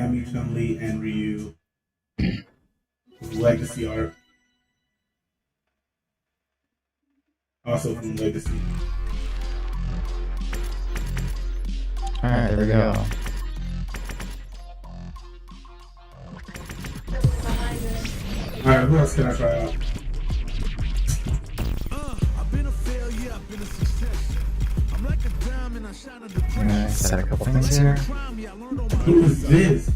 Cammy, Chun-Li, and Ryu. Legacy art. Also from Legacy. Alright, there we go. Alright, who else can I try out? I'm gonna set a couple things here. Who is this?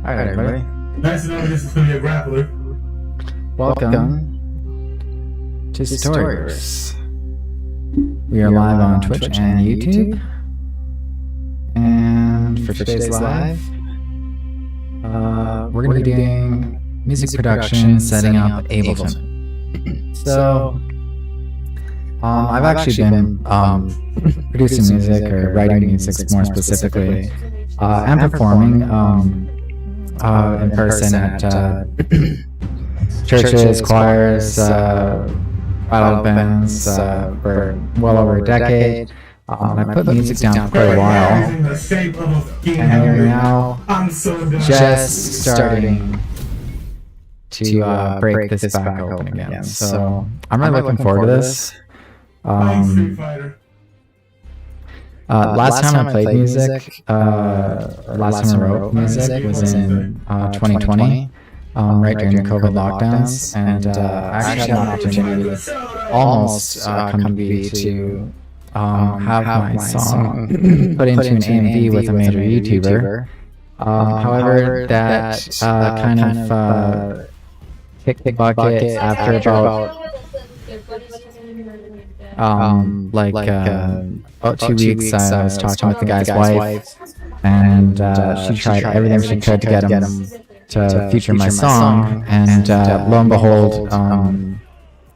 Alright, everybody. Nice to know this is going to be a grappler. Welcome to Satori-Verse. We are live on Twitch and YouTube. And for today's live, we're going to be doing music production, setting up Ableton. So, I've actually been producing music, or writing music more specifically, and performing in person at churches, choirs, battle bands for well over a decade. I put music down for quite a while, and we're now just starting to break this back open again. So I'm really looking forward to this. Last time I played music, last time I wrote music was in 2020, right during the COVID lockdowns, and I actually had an opportunity almost come to be to have my song put into an AMV with a major YouTuber. However, that kind of kicked the bucket after about about 2 weeks. I was talking with the guy's wife, and she tried everything she could to get him to feature my song, and lo and behold,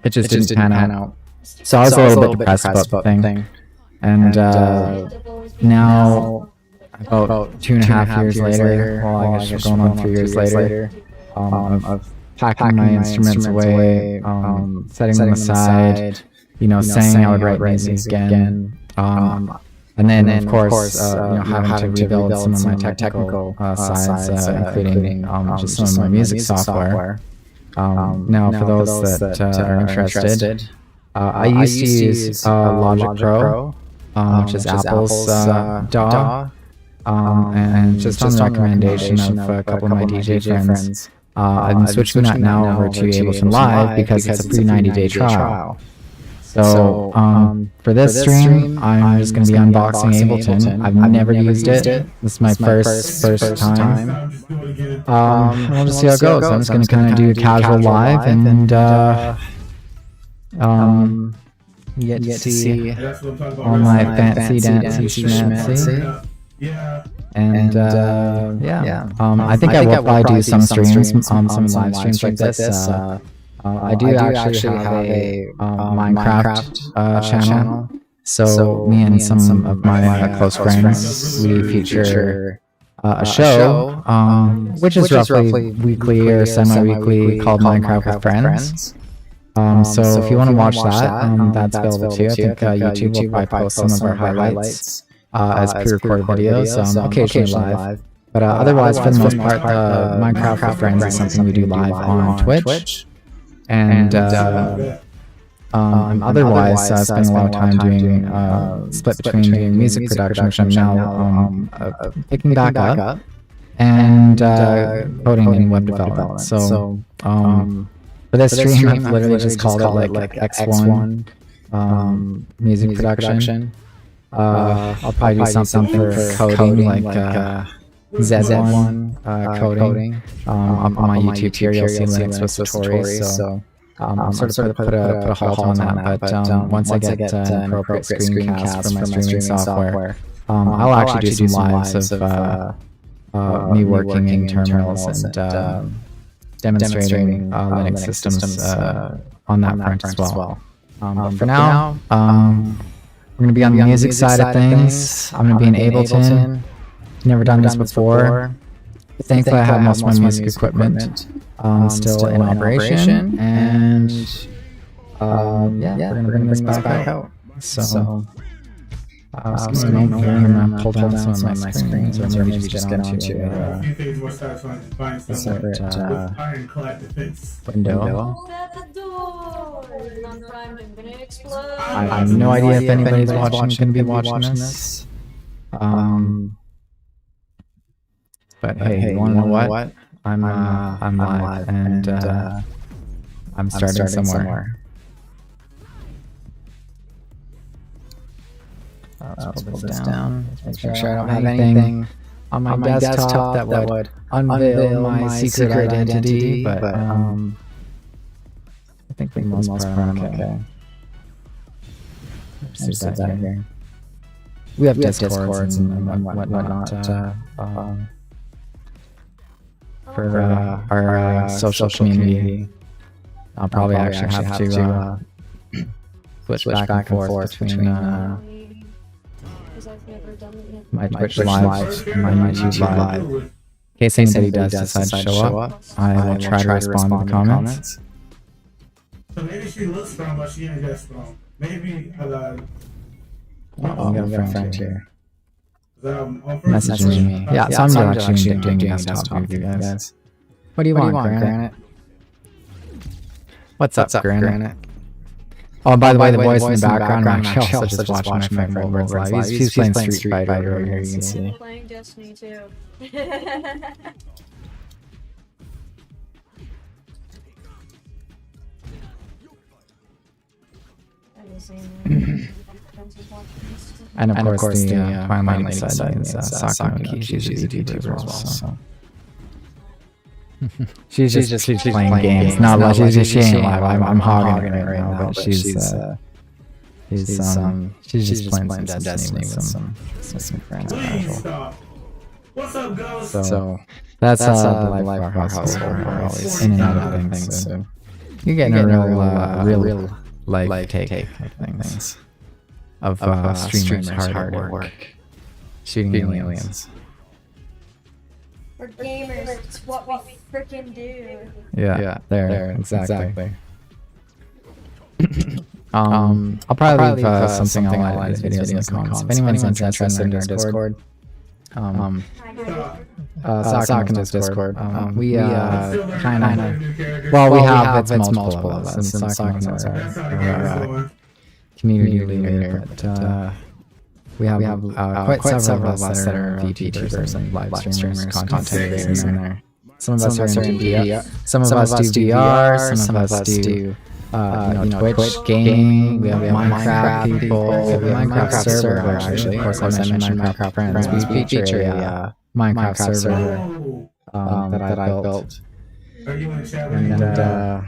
it just didn't pan out. So I was a little bit depressed about the thing, and now about 2.5 years later, well, I guess we're going on 3 years later, of packing my instruments away, setting them aside, you know, saying I would write music again, and then of course, having to rebuild some of my technical sides, including just some of my music software. Now, for those that are interested, I used to use Logic Pro, which is Apple's DAW, and just on the recommendation of a couple of my DJ friends, I'm switching that now over to Ableton Live because it's a free 90-day trial. So for this stream, I'm just going to be unboxing Ableton. I've never used it. This is my first time. We'll just see how it goes. I'm just going to kind of do a casual live, and you get to see all my fancy dancy schmancy. And yeah, I think I will probably do some streams, some live streams like this. I do actually have a Minecraft channel, so me and some of my close friends, we feature a show, which is roughly weekly or semi-weekly, called Minecraft with Friends. So if you want to watch that, that's available too. I think YouTube will probably post some of our highlights as pre-recorded videos, occasionally live. But otherwise, for the most part, Minecraft with Friends is something we do live on Twitch. And otherwise, spending a lot of time doing split between doing music production, which I'm now picking back up, and coding and web development. So for this stream, I've literally just called it like S-1 music production. I'll probably do something for coding, like Z1 coding. On my YouTube here, you'll see links with Satori, so I'll sort of put a halt on that. But once I get an appropriate screencast for my streaming software, I'll actually do some lives of me working in terminals and demonstrating Linux systems on that front as well. But for now, We're gonna be on the music side of things. I'm gonna be in Ableton. Never done this before. Thankfully, I have most of my music equipment still in operation, and yeah, we're gonna bring this back out. So, I'm gonna pull down some of my screens, or maybe just get onto A few things more satisfying than buying a something separate with ironclad defense. window. Hold at the door. I'm primed and gonna explode. I have no idea if anybody's gonna be watching this. But hey, you wanna know what? I'm live, and I'm starting somewhere. Let's pull this down. Make sure I don't have anything on my desktop that would unveil my secret identity, but I think for the most part I'm okay. Let's see that here. We have Discords and whatnot for our social community. I'll probably actually have to switch back and forth between my Twitch live and my YouTube live. In case anybody does decide to show up, I will try to respond to the comments. So maybe she looks strong, but she ain't that strong. Maybe I got. We got a friend here. Message Messaging me. Yeah, so I'm actually doing a desktop with you guys. What do you want, Granite? What's up, Granite? Oh, by the way, the voice in the background, I'm actually also just watching my friend Wolver's live. He's playing Street Fighter over here, you can see. I'm playing Destiny too. And of course, the fine lady beside me is Satori-Verse. She's a VTuber as well. So. she's playing games. No, like she ain't live. I'm hogging it right now, but she's just playing some Destiny with some friends. What's up, guys? So that's the life of our household. We're always in and out of things. So you're getting a real life take of things. Of streamers hard work shooting aliens. We're gamers. It's what we freaking do. Yeah, there, exactly. I'll probably leave something on these videos in the comments. If anyone's interested in our Discord, Sock in this Discord. We kind of, well, we have it's multiple of us, and Sock is our community leader, but we have quite several of us that are VTubers and live streamers, content creators in there. Some of us are in VR, some of us do VR, some of us do Twitch gaming. We have Minecraft people. We have a Minecraft server actually. Of course, I mentioned Minecraft friends. We feature a Minecraft server that I built. Are you in the chat? And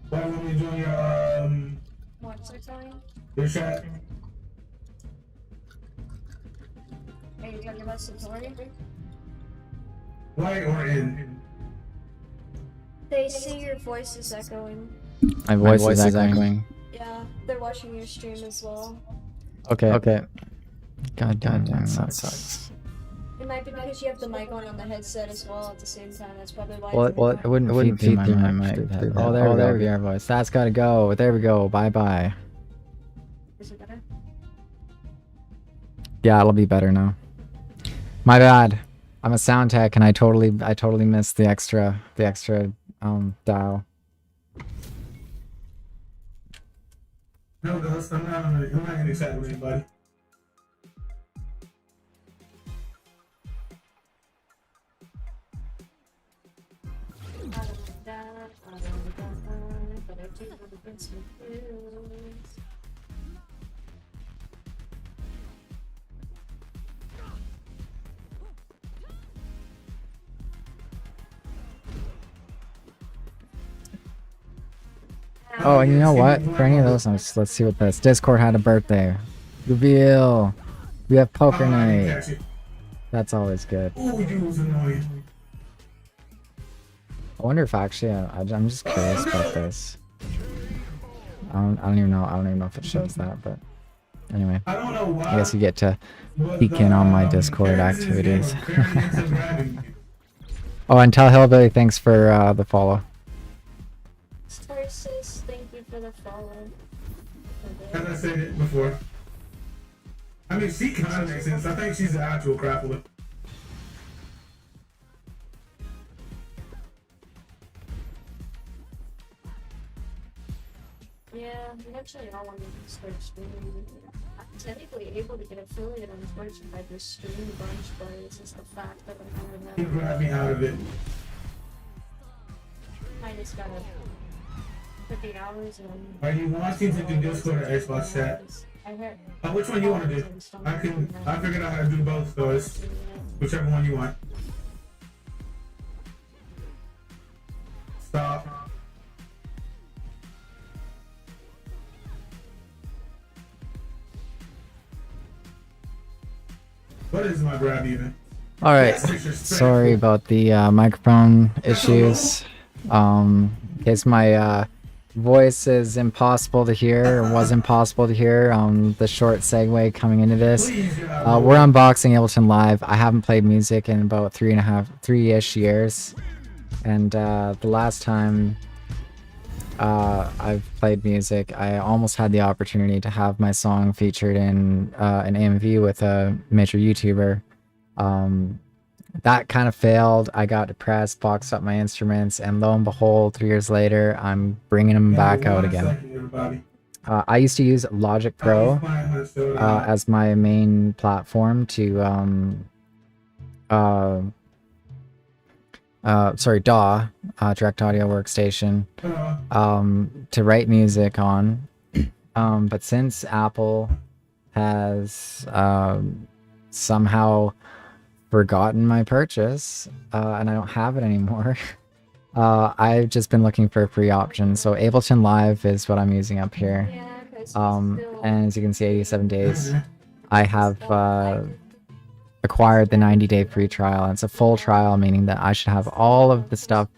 why don't you join What's it telling? your chat? Are you talking about Satori? Why or in? They see your voice is echoing. my voice is echoing. Yeah, they're watching your stream as well. Okay. God damn, that sucks. It might be because you have the mic on the headset as well at the same time. That's probably why. Well, it wouldn't feed through my mic. Oh, there we go. VR voice. That's gotta go. There we go. Bye. Is it better? Yeah, it'll be better now. My bad. I'm a sound tech, and I totally missed the extra dial. No, Ghost, I'm not in the chat with anybody. Oh, and you know what? For any of those notes, let's see what this. Discord had a birthday. Reveal. We have poker night. That's always good. Ooh, you was annoying. I wonder if actually, I'm just curious about this. I don't even know. I don't even know if it shows that, but anyway. I don't know why. I guess you get to peek in on my Discord activities. Oh, and tell Hillbilly thanks for the follow. Starsis, thank you for the follow. As I said it before. I mean, she kind of makes sense. I think she's the actual crappler. Yeah, eventually I want to start streaming. I'm technically able to get affiliate on Twitch if I just stream a bunch, but it's just the fact that I'm having that. You grabbed me out of it. I just gotta put the hours in. Are you wanting to do Discord or Xbox chat? I heard. Which one you want to do? I figured out how to do both, so it's whichever one you want. Stop. What is my grab even? All right. Sorry about the microphone issues. In case my voice is impossible to hear or was impossible to hear, the short segue coming into this. We're unboxing Ableton Live. I haven't played music in about 3-ish years. And the last time I've played music, I almost had the opportunity to have my song featured in an AMV with a major YouTuber. That kind of failed. I got depressed, boxed up my instruments, and lo and behold, 3 years later, I'm bringing them back out again. I used to use Logic Pro as my main platform to DAW, Direct Audio Workstation, to write music on. But since Apple has somehow forgotten my purchase, and I don't have it anymore, I've just been looking for a free option. So Ableton Live is what I'm using up here. And as you can see, 87 days. I have acquired the 90-day free trial. And it's a full trial, meaning that I should have all of the stuff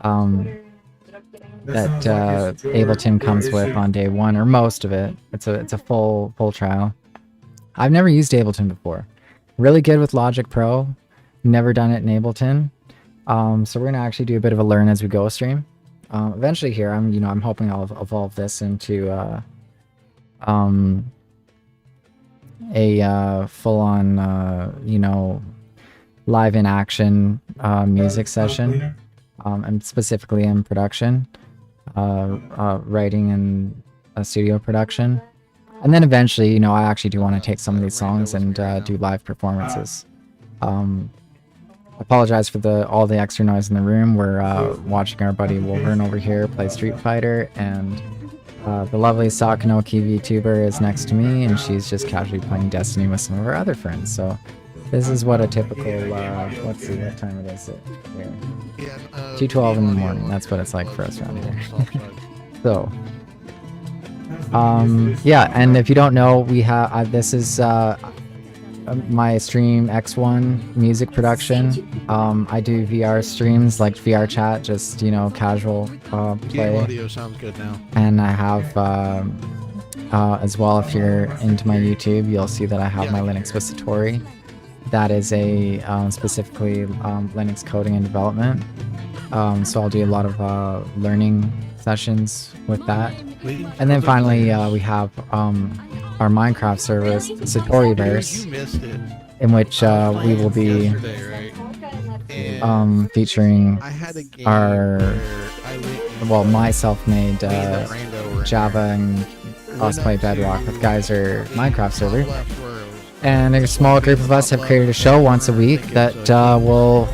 that Ableton comes with on day one, or most of it. It's a full trial. I've never used Ableton before. Really good with Logic Pro. Never done it in Ableton. So we're gonna actually do a bit of a learn as we go stream. Eventually here, I'm hoping I'll evolve this into a full-on live in action music session, and specifically in production, writing and studio production. And then eventually, I actually do want to take some of these songs and do live performances. Apologize for all the extra noise in the room. We're watching our buddy Wolverine over here play Street Fighter, and the lovely Sakanoki VTuber is next to me, and she's just casually playing Destiny with some of her other friends. So this is what a typical, let's see what time it is here. 2:12 in the morning. That's what it's like for us around here. So, yeah, and if you don't know, we have this is my stream S-1 music production. I do VR streams like VRchat, just casual play. Audio sounds good now. And I have as well, if you're into my YouTube, you'll see that I have my Linux with Satori. That is a specifically Linux coding and development. So I'll do a lot of learning sessions with that. And then finally, we have our Minecraft service, Satori-Verse, in which we will be featuring my self-made Java and Crossplay Bedrock with Geyser Minecraft server. And a small group of us have created a show once a week that will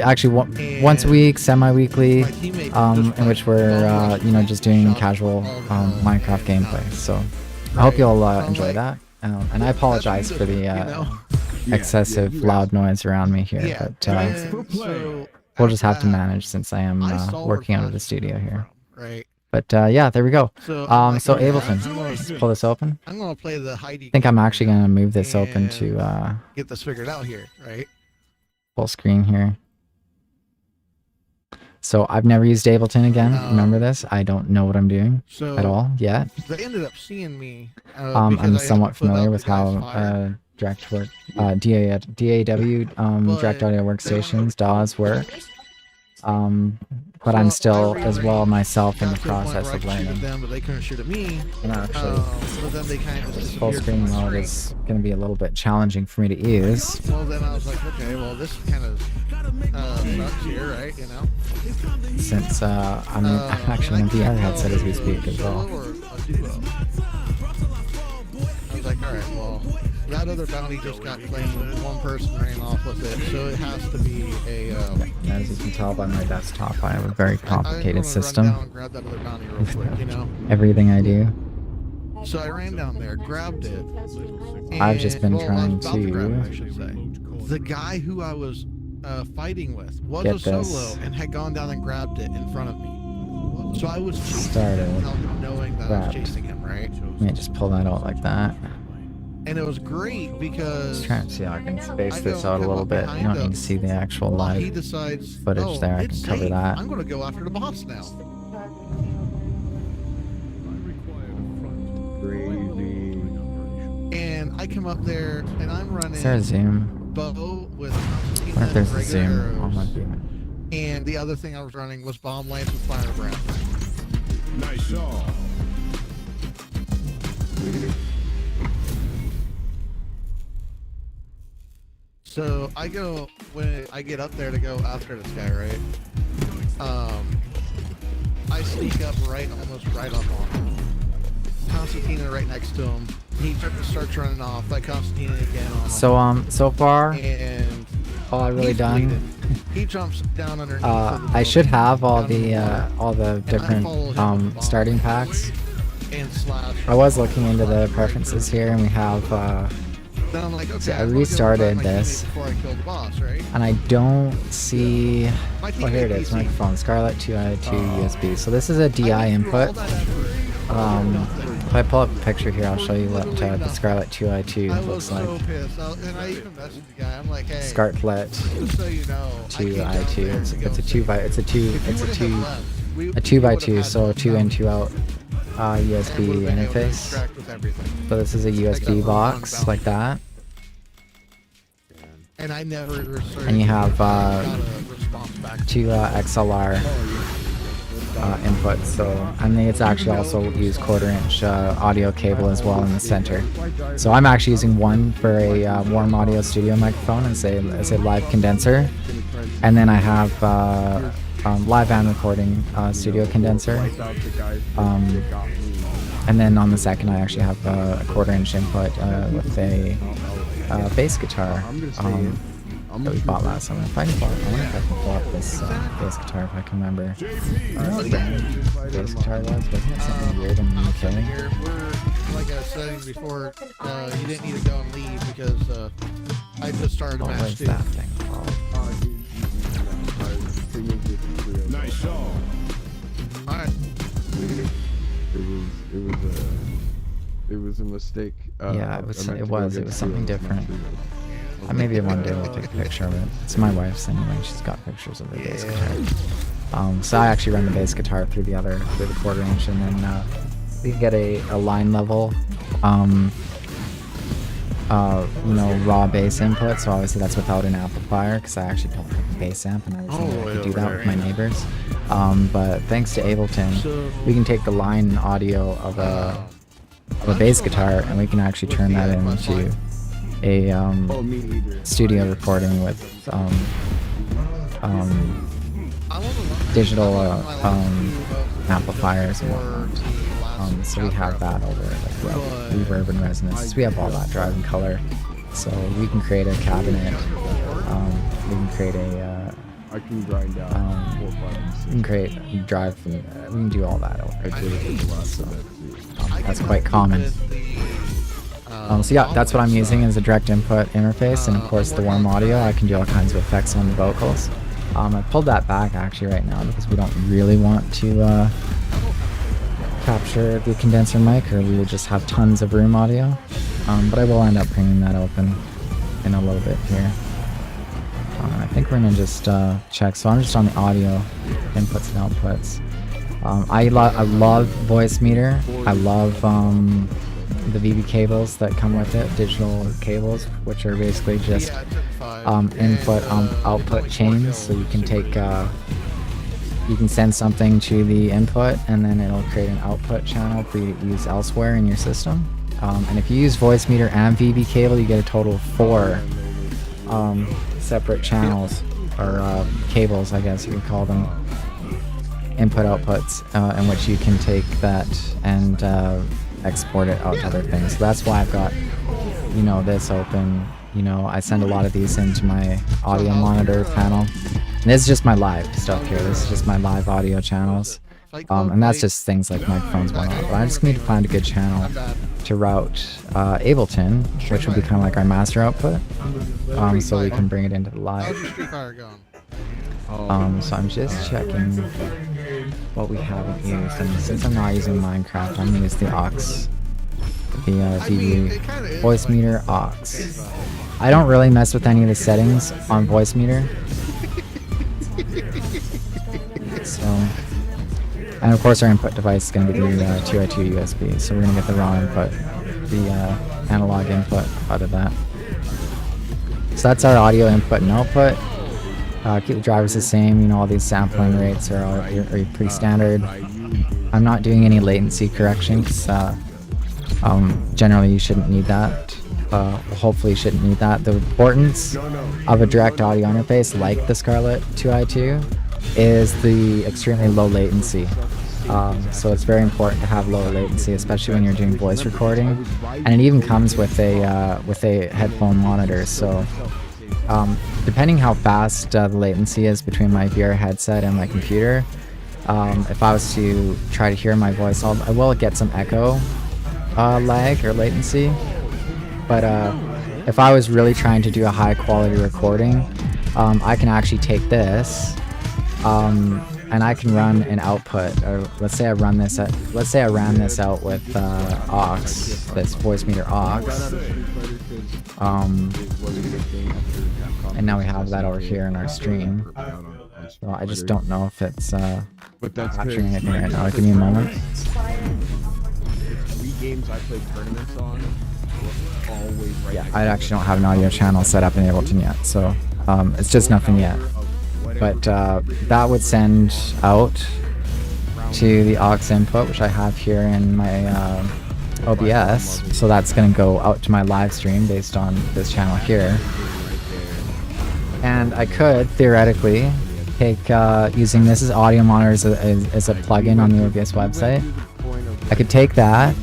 actually once a week, semi-weekly, in which we're just doing casual Minecraft gameplay. So I hope you'll enjoy that. And I apologize for the excessive loud noise around me here, but we'll just have to manage since I am working out of the studio here. Right. But yeah, there we go. So Ableton, let's pull this open. I'm gonna play the Heidi. I think I'm actually gonna move this open to get this figured out here, right? full screen here. So I've never used Ableton again. Remember this? I don't know what I'm doing So at all yet. they ended up seeing me. I'm somewhat familiar with how direct work, DAW, direct audio workstations, DAWs work. But I'm still as well myself in the process of learning. Them, but they couldn't shoot at me. And actually, but then they kind of just full screen mode is going to be a little bit challenging for me to use. Well, then I was like, okay, well, this kind of sucks here, right? You know? Since I'm actually in a VR headset as we speak as well. Or a duo. I was like, all right, well, that other bounty just got claimed and one person ran off with it, so it has to be a... As you can tell by my desktop, I have a very complicated system. Run down and grab that other bounty real quick, you know? Everything I do. So I ran down there, grabbed it. I've just been trying to grab it, I to should say. The guy who I was fighting with was get a solo this and had gone down and grabbed it in front of me. So I was chasing started. him, knowing that I was Grabbed. chasing him, right? Let me just pull that out like that. And it was great because Just trying to see how I can space I this go out a come little up bit. You behind don't him need to see the actual while he live decides, footage oh, there. I it's can cover safe. that. I'm going to go after the boss now. And I come up there and I'm running Is there a zoom? bow with What if there's a regular zoom arrows. on my view? And the other thing I was running was bomb lance with fire breath. Nice shot. So I go, when I get up there to go after this guy, right? I sneak up almost right up on him. Constantina right next to him. He starts running off. I Constantina again on him. So far, And all I've really he's done, bleeding. He jumps down underneath. of the I should building, have all down in the water, different followed him with the bomb starting packs. and slash. I was looking into the preferences here, and we have, Then I'm like, okay, See, I I'm gonna go restarted find my this. teammate before I kill the boss, right? and I don't see. My Oh, here it teammate is, PC. microphone, Scarlett 2i2 USB. So this is a DI I went through all input. that effort. If I pull up a picture here, I'll show you what the Scarlett 2i2 I was looks like. so pissed. And I even messaged the guy. I'm like, hey, Scarlett just so you know, I came down 2i2. there It's to go a save 2 by you. it's a 2 If it's you a would've 2 left, we a would've 2 by had 2, so 2 in 2 out and would've USB been able to interface. distract with everything. So this is a USB box like that, And I never and you have got a response back. 2 XLR inputs. So I think it's actually also used 1/4-inch audio cable as well in the center. So I'm actually using one for a warm audio studio microphone and say live condenser, and then I have live and recording studio condenser. And then on the second, I actually have a 1/4-inch input with a bass guitar that we bought last time. If I can wonder if I can pull up this bass guitar if I can remember. I don't know what brand bass guitar was. Wasn't it something weird in the UK? Here, we're, like I was saying before, you didn't need to go and leave because I just started a What match was too. that thing called? Nice shot. Alright. It was a mistake. Yeah, it was something different. Maybe one day we'll take a picture of it. It's my wife's anyway. She's got pictures of the bass guitar. So I actually run the bass guitar through the 1/4-inch, and then we can get a line level, raw bass input. So obviously that's without an amplifier because I actually don't have a bass amp, and I was thinking I could do that with my neighbors. But thanks to Ableton, we can take the line audio of a bass guitar, and we can actually turn that into a studio recording with digital amplifiers and whatnot. So we have that over reverb and resonance. We have all that drive and color. So we can create a cabinet. We can create a. I can grind out 4, 5, and 6. We can create a drive. We can do all that over digital. So that's quite common. So yeah, that's what I'm using as a direct input interface, and of course the warm audio. I can do all kinds of effects on the vocals. I pulled that back actually right now because we don't really want to capture the condenser mic, or we will just have tons of room audio. But I will end up bringing that open in a little bit here. I think we're gonna just check. So I'm just on the audio inputs and outputs. I love voice meter. I love the VB cables that come with it, digital cables, which are basically just input output chains. So you can take you can send something to the input, and then it'll create an output channel for you to use elsewhere in your system. And if you use voice meter and VB cable, you get a total of 4 separate channels, or cables, I guess you could call them, input outputs, in which you can take that and export it out to other things. So that's why I've got, you know, this open. You know, I send a lot of these into my audio monitor panel. And this is just my live stuff here. This is just my live audio channels. And that's just things like microphones and whatnot. But I just need to find a good channel to route Ableton, which would be kind of like our master output, so we can bring it into the live. How's your Street Fighter going? So I'm just checking what we haven't used, and since I'm not using Minecraft, I'm gonna use the aux, the VB voice meter aux. I don't really mess with any of the settings on voice meter. So, and of course our input device is going to be the 2x2 USB, so we're going to get the raw input, the analog input out of that. So that's our audio input and output. Keep the drivers the same, you know, all these sampling rates are pretty standard. I'm not doing any latency correction because generally you shouldn't need that. Hopefully you shouldn't need that. The importance of a direct audio interface like the Scarlett 2i2 is the extremely low latency. So it's very important to have low latency, especially when you're doing voice recording. And it even comes with a headphone monitor. So depending how fast the latency is between my VR headset and my computer, if I was to try to hear my voice, I will get some echo lag or latency. But if I was really trying to do a high quality recording, I can actually take this and I can run an output, or let's say I ran this out with aux, this voice meter aux, and now we have that over here in our stream. So I just don't know if it's capturing anything right now. Give me a moment. 3 games I played tournaments on. Yeah, I actually don't have an audio channel set up in Ableton yet, so it's just nothing yet. But that would send out to the aux input, which I have here in my OBS. So that's going to go out to my live stream based on this channel here. And I could theoretically take using this as audio monitor as a plugin on the OBS website. I could take that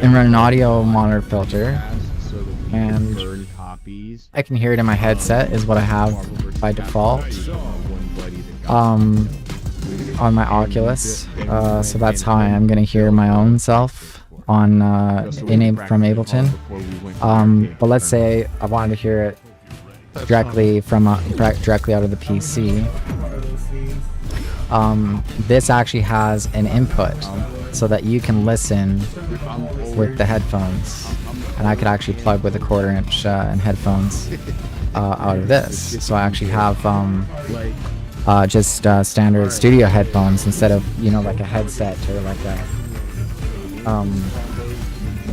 and run an audio monitor filter, and I can hear it in my headset is what I have by default on my Oculus. So that's how I am going to hear my own self on from Ableton. But let's say I wanted to hear it directly directly out of the PC. This actually has an input so that you can listen with the headphones, and I could actually plug with a 1/4 inch and headphones out of this. So I actually have just standard studio headphones instead of, you know, like a headset or like a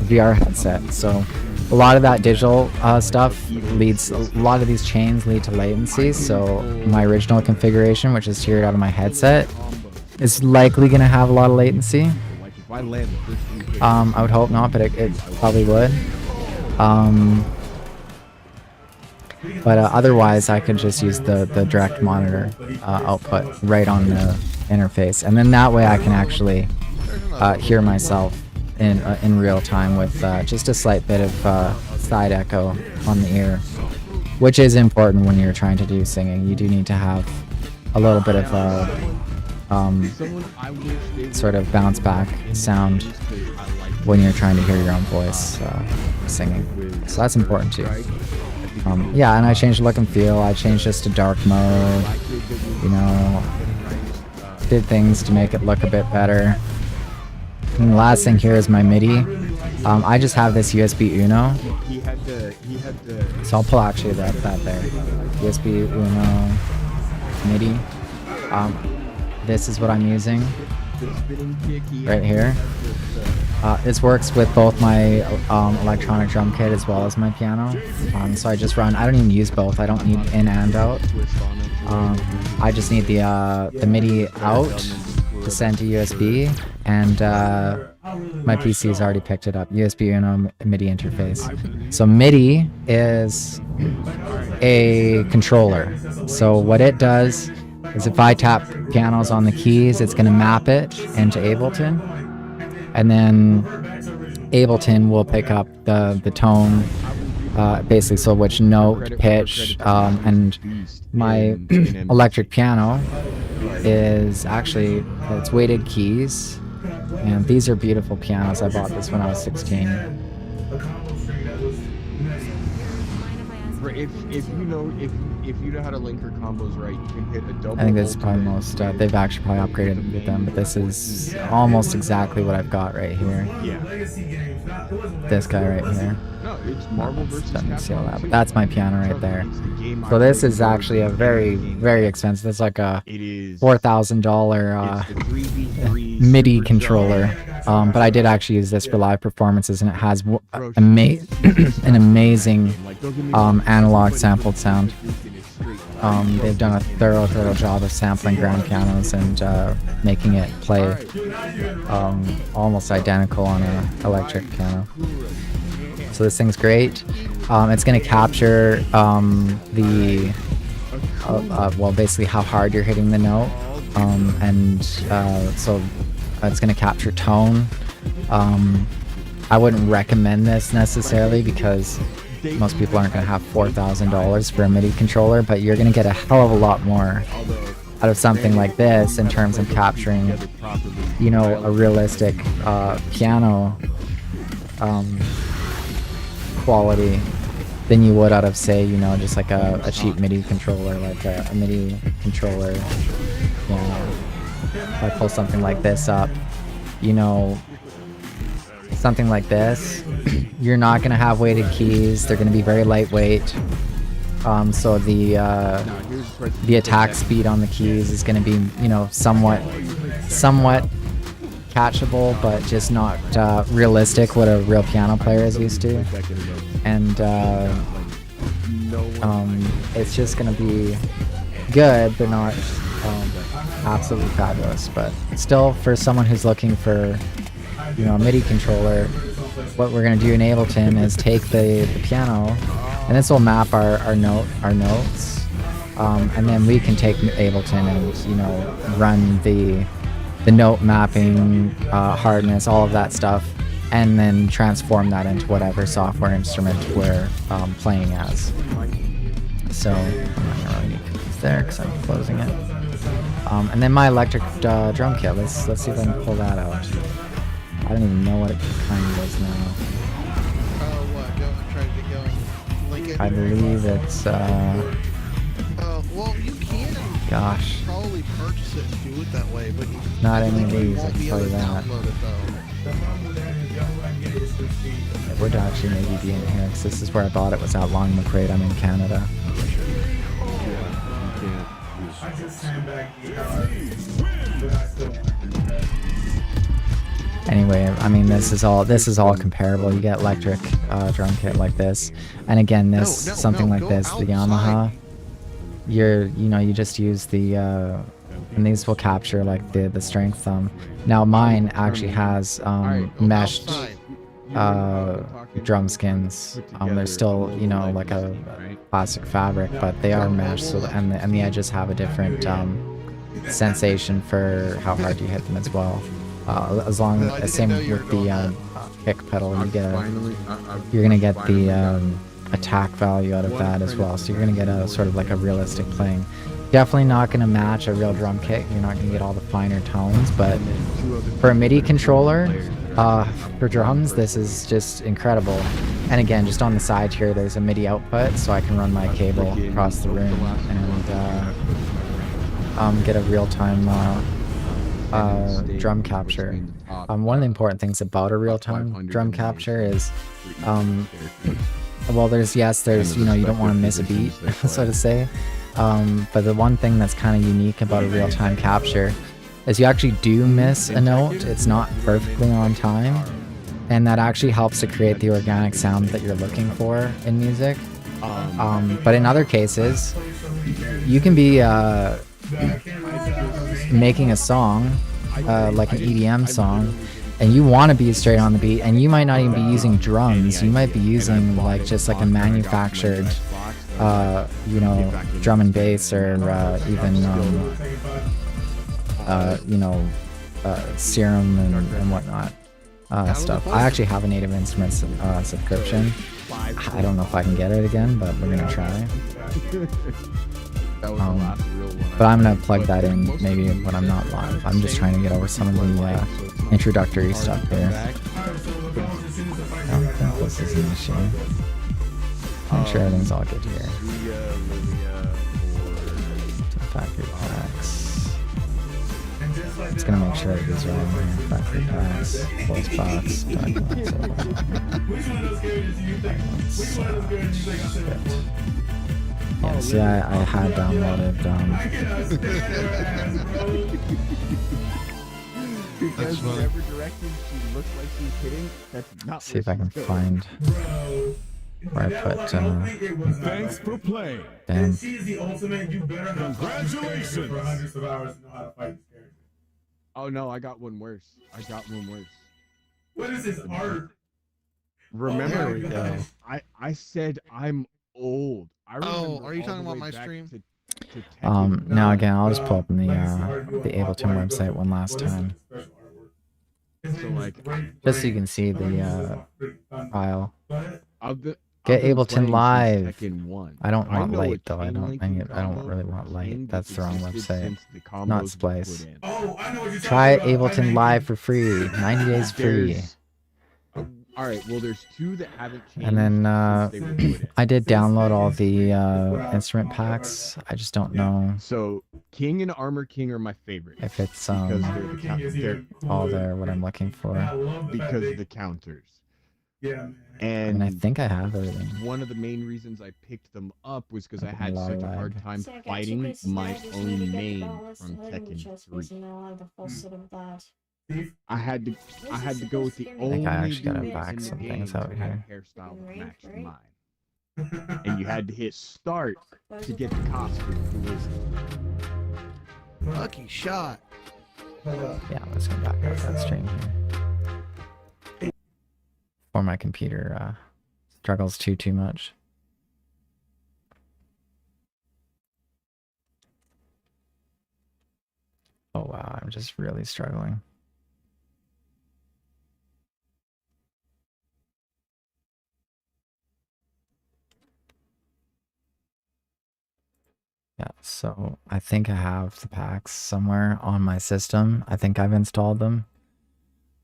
VR headset. So a lot of that digital stuff leads, a lot of these chains lead to latency. So my original configuration, which is tiered out of my headset, is likely going to have a lot of latency. I would hope not, but it probably would. But otherwise, I could just use the direct monitor output right on the interface, and then that way I can actually hear myself in real time with just a slight bit of side echo on the ear, which is important when you're trying to do singing. You do need to have a little bit of sort of bounce back sound when you're trying to hear your own voice singing. So that's important too. Yeah, and I changed the look and feel. I changed this to dark mode, you know, did things to make it look a bit better. And the last thing here is my MIDI. I just have this USB Uno. So I'll pull actually that there. USB Uno MIDI. This is what I'm using right here. This works with both my electronic drum kit as well as my piano. So I just run. I don't even use both. I don't need in and out. I just need the MIDI out to send to USB, and my PC's already picked it up. USB and a MIDI interface. So MIDI is a controller. So what it does is if I tap pianos on the keys, it's going to map it into Ableton, and then Ableton will pick up the tone, basically, so which note, pitch, and my electric piano is actually, it's weighted keys, and these are beautiful pianos. I bought this when I was 16. If you know how to link your combos right, you can hit a double. I think this is probably most, they've actually probably upgraded with them, but this is almost exactly what I've got right here. Yeah. This guy right here. No, it's Marvel versus Capcom. But that's my piano right there. So this is actually a very, very expensive. It's like a $4,000 MIDI controller. But I did actually use this for live performances, and it has an amazing analog sampled sound. They've done a thorough job of sampling grand pianos and making it play almost identical on an electric piano. So this thing's great. It's going to capture well, basically how hard you're hitting the note, and so it's going to capture tone. I wouldn't recommend this necessarily because most people aren't going to have $4,000 for a MIDI controller, but you're going to get a hell of a lot more out of something like this in terms of capturing, you know, a realistic piano quality than you would out of, say, you know, just like a cheap MIDI controller, like a MIDI controller. You know, if I pull something like this up, you know, something like this, you're not going to have weighted keys. They're going to be very lightweight. So the attack speed on the keys is going to be, you know, somewhat catchable, but just not realistic what a real piano player is used to. And it's just going to be good, but not absolutely fabulous. But still, for someone who's looking for, you know, a MIDI controller, what we're going to do in Ableton is take the piano, and this will map our notes, and then we can take Ableton and, you know, run the note mapping, hardness, all of that stuff, and then transform that into whatever software instrument we're playing as. So I'm not gonna really need cookies there because I'm closing it. And then my electric drum kit. Let's see if I can pull that out. I don't even know what it kind of is now. What? Try to go and link it? I believe it's well, you can gosh, probably purchase it and do it that way, but you not any of you these, I won't can be tell able you to that. download it though. It would actually maybe be in here because this is where I bought it, was out Long McRae. I'm in Canada. Anyway, I mean, this is all comparable. You get electric drum kit like this, and again, this like this, the Yamaha. You just use the and these will capture like the strength thumb. Now mine actually has meshed drum skins. They're still, you know, like a plastic fabric, but they are meshed, so and the edges have a different sensation for how hard you hit them as well. As long as same with the kick pedal, you're gonna get the attack value out of that as well. So you're gonna get a sort of like a realistic playing. Definitely not gonna match a real drum kit. You're not gonna get all the finer tones, but for a MIDI controller, for drums, this is just incredible. And again, just on the side here, there's a MIDI output, so I can run my cable across the room and get a real-time drum capture. One of the important things about a real-time drum capture is, well, there's you know, you don't want to miss a beat, so to say. But the one thing that's kind of unique about a real-time capture is you actually do miss a note. It's not perfectly on time, and that actually helps to create the organic sound that you're looking for in music. But in other cases, you can be making a song, like an EDM song, and you want to be straight on the beat, and you might not even be using drums. You might be using like just like a manufactured, you know, drum and bass, or even you know, Serum and whatnot stuff. I actually have a Native Instruments subscription. I don't know if I can get it again, but we're gonna try. That was the last real one. But I'm gonna plug that in maybe when I'm not live. I'm just trying to get over some of the introductory stuff here. I don't think this is an issue. Make sure everything's all good here. Factory packs. It's gonna make sure that these are all in here. Factory packs, voice box, documents. Yeah, see, I had downloaded, Because whatever direction she looked like she was hitting, that's not see if I can find where I put, Thanks for playing. damn. She's the ultimate. You better have Congratulations. for hundreds of hours to know how to fight this character. Oh no, I got one worse. What is this art? Remember, Oh my gosh. I said I'm old. I remember are you all talking the about way my back stream? to Tekken. Now again, I'll just pull up in the Ableton website one last time, So, like, just so you can see the file. Of the, Get I've been Ableton playing Live. since Tekken 1. I don't want know light a though. I King don't. linking I don't combo really want King light. That's the wrong existed website. since the combos Not were Splice. put in. Oh, I know what you're Try talking about. Ableton Live for free. 90 days free. There's- Alright, well there's two that haven't changed And then since they were put in. I did download all the instrument packs. I just don't know So King and Armor King are my favorite. if it's Because they're all there what I'm looking for. because of the counters. Yeah, man. And I And think I have everything. one of the main reasons I picked them up was because I Open had such a Live. hard time See, I got two fighting pieces my now, I just need to own get the main balance from and then Tekken chest 3. piece, and then I'll have the full set of that. I had to go with the I only think I actually gotta dude back in the some game things that out had here. a hairstyle that Right, matched right. mine. And you had to hit start Those to are get the the- costume for Wizard. Lucky shot. Yeah, let's go back up that stream here. Before my computer struggles too much. Oh wow, I'm just really struggling. Yeah, so I think I have the packs somewhere on my system. I think I've installed them.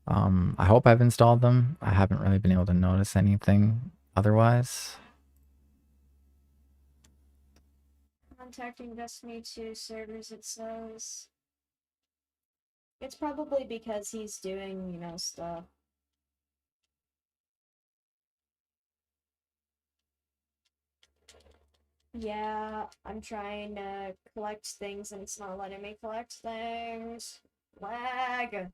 I hope I've installed them. I haven't really been able to notice anything otherwise. Contacting Destiny 2 servers, it says. It's probably because he's doing, you know, stuff. Yeah, I'm trying to collect things and it's not letting me collect things. Lag.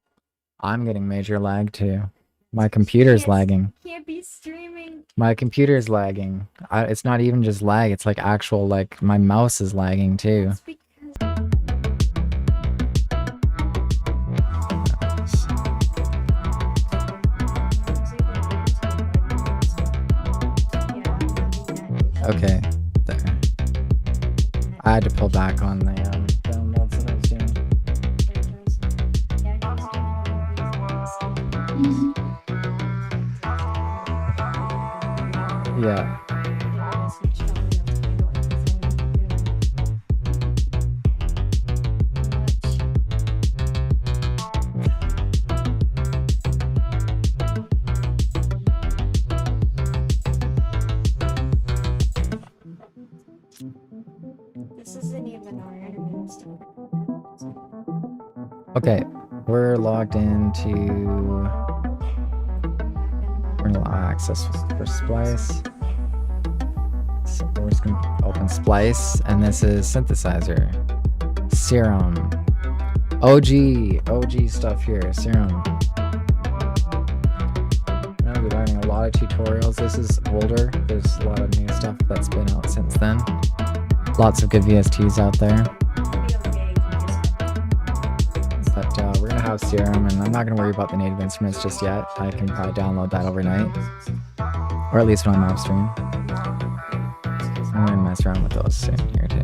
I'm getting major lag too. My computer's Can't- lagging. Can't be streaming. My computer's lagging. It's not even just lag, it's like actual, like, my mouse is lagging too. It's because. Okay, there. I had to pull back on the downloads that I was doing. Yeah. This isn't even our internet stuff. Okay, we're logged into kernel access for Splice. So we're just gonna open Splice, and this is Synthesizer, Serum, OG stuff here, Serum. I'm gonna be learning a lot of tutorials. This is older. There's a lot of new stuff that's been out since then. Lots of good VSTs out there. But we're gonna have Serum, and I'm not gonna worry about the native instruments just yet. I can probably download that overnight, or at least when I'm live stream. I'm gonna mess around with those soon here too.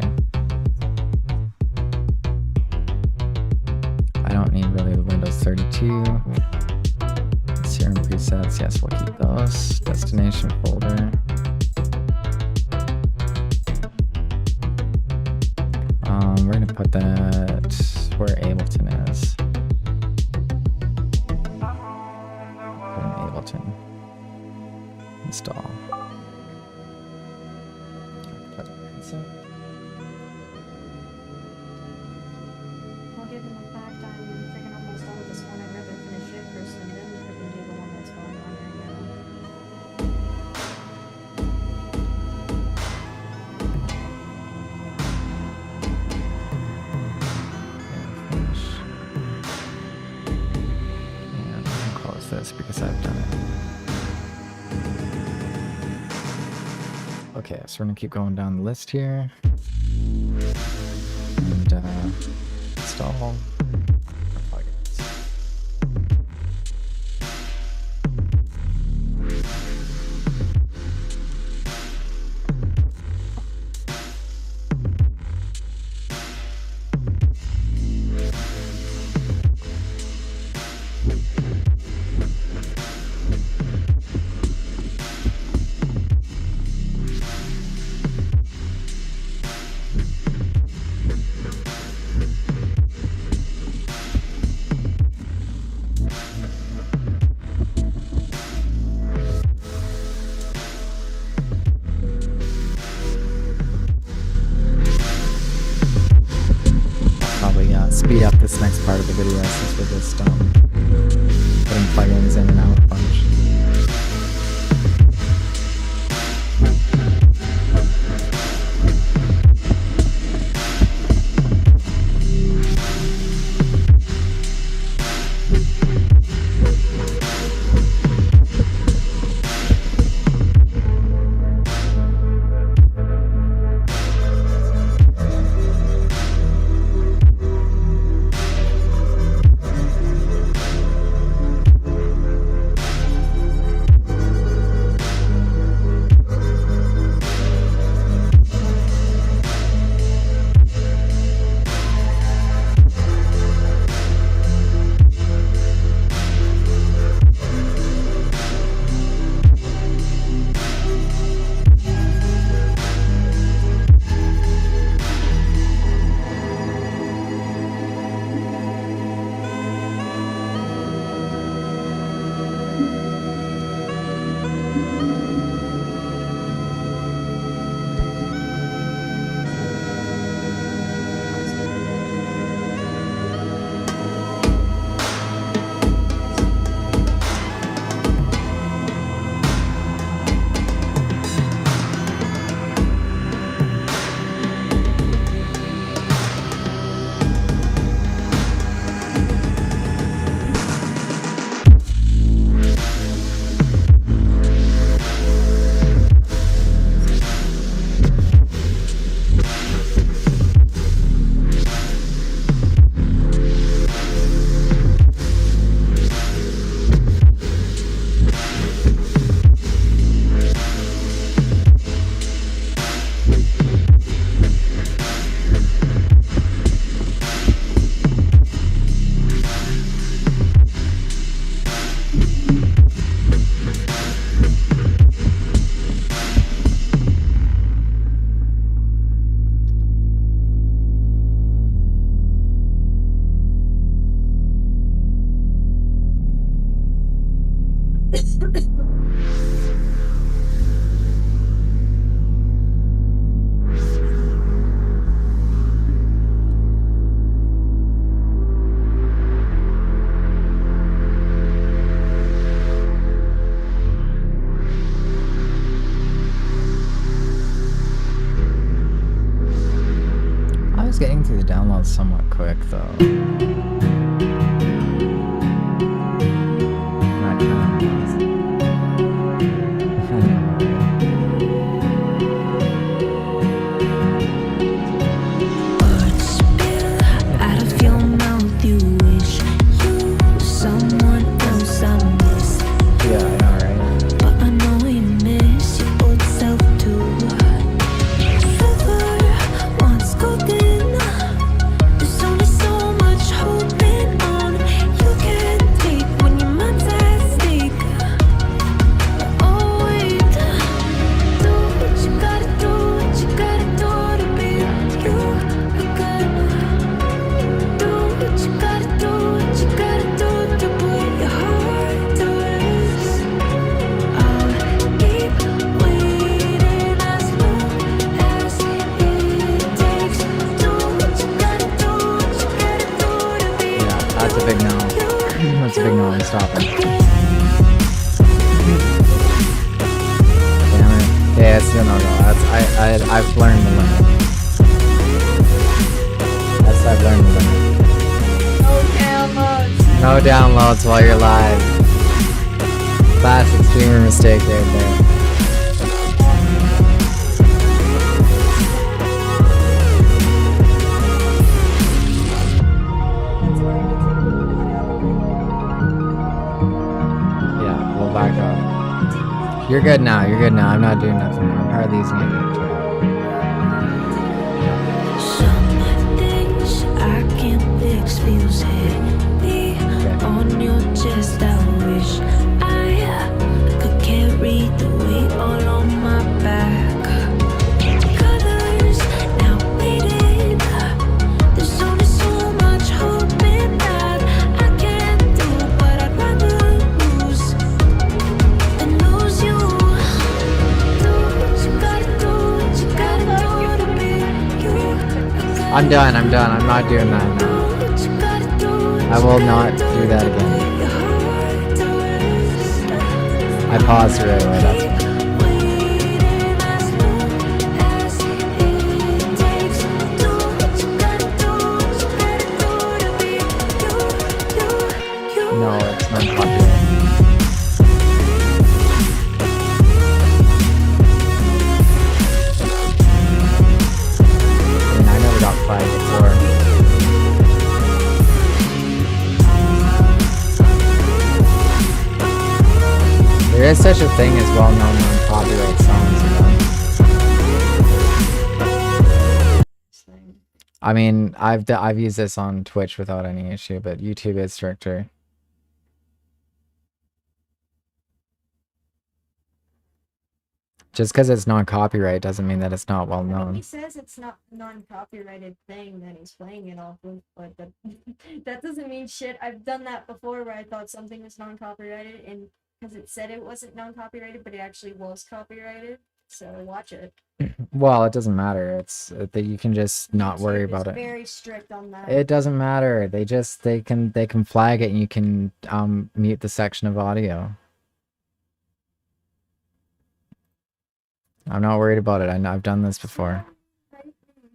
I don't need really the Windows 32. Serum presets, yes, we'll keep those. Destination folder. We're gonna put that where Ableton is. Put in Ableton. Install. Put it in. I'll give him a back time. I'm freaking almost done with this one. I'd rather finish it first and then we can do the one that's going on right now. And I can close this because I've done it. Okay, so we're gonna keep going down the list here. And install our plugins. Speed up this next part of the video since we're just putting plugins in and out a bunch. was getting through the downloads somewhat quick though. Not kind of Words spill out of your mouth. You wish you someone else I miss. yeah, I know, right? But I know you miss your old self too. Silver once golden. There's only so much holding on. You can't take when your mind's at stake. Oh wait, do what you gotta do, what you gotta do to be you again. Do what you gotta do, what you gotta do to put your heart to rest. I'll keep waiting as long as it takes. Do what you gotta do, what you gotta do to be Yeah, that's a big no. That's a big no. I'm stopping. Damn it. Yeah, it's still no go. I've learned the limit. I've learned the limit. No downloads while you're live. Classic streamer mistake right there. Yeah, we'll back up. You're good now. You're good now. I'm not doing nothing more. I'm hardly using it. Some things I can't fix feels heavy on your chest. I wish I could carry the weight all on my back. Colors now faded. There's only so much hoping that I can do, but I'd rather lose than lose you. Do what you gotta do, what you gotta do to be you. I'm done. I'm done. I'm not doing that now. I will not do that again. I paused right away. That's why. No, it's not popular. I mean, I never got flagged before. There is such a thing as well-known non-copyright songs, you know? I mean, I've used this on Twitch without any issue, but YouTube is stricter. Just because it's non-copyright doesn't mean that it's not well I mean, he known. says it's not non-copyrighted thing that he's playing it off of, but that doesn't mean shit. I've done that before where I thought something was non-copyrighted, and because it said it wasn't non-copyrighted, but it actually was copyrighted. So watch it. Well, it doesn't matter. It's that you can just not worry YouTube is about it. Very strict on that. It doesn't matter. They can flag it and you can mute the section of audio. I'm not worried about it. I know I've done this before.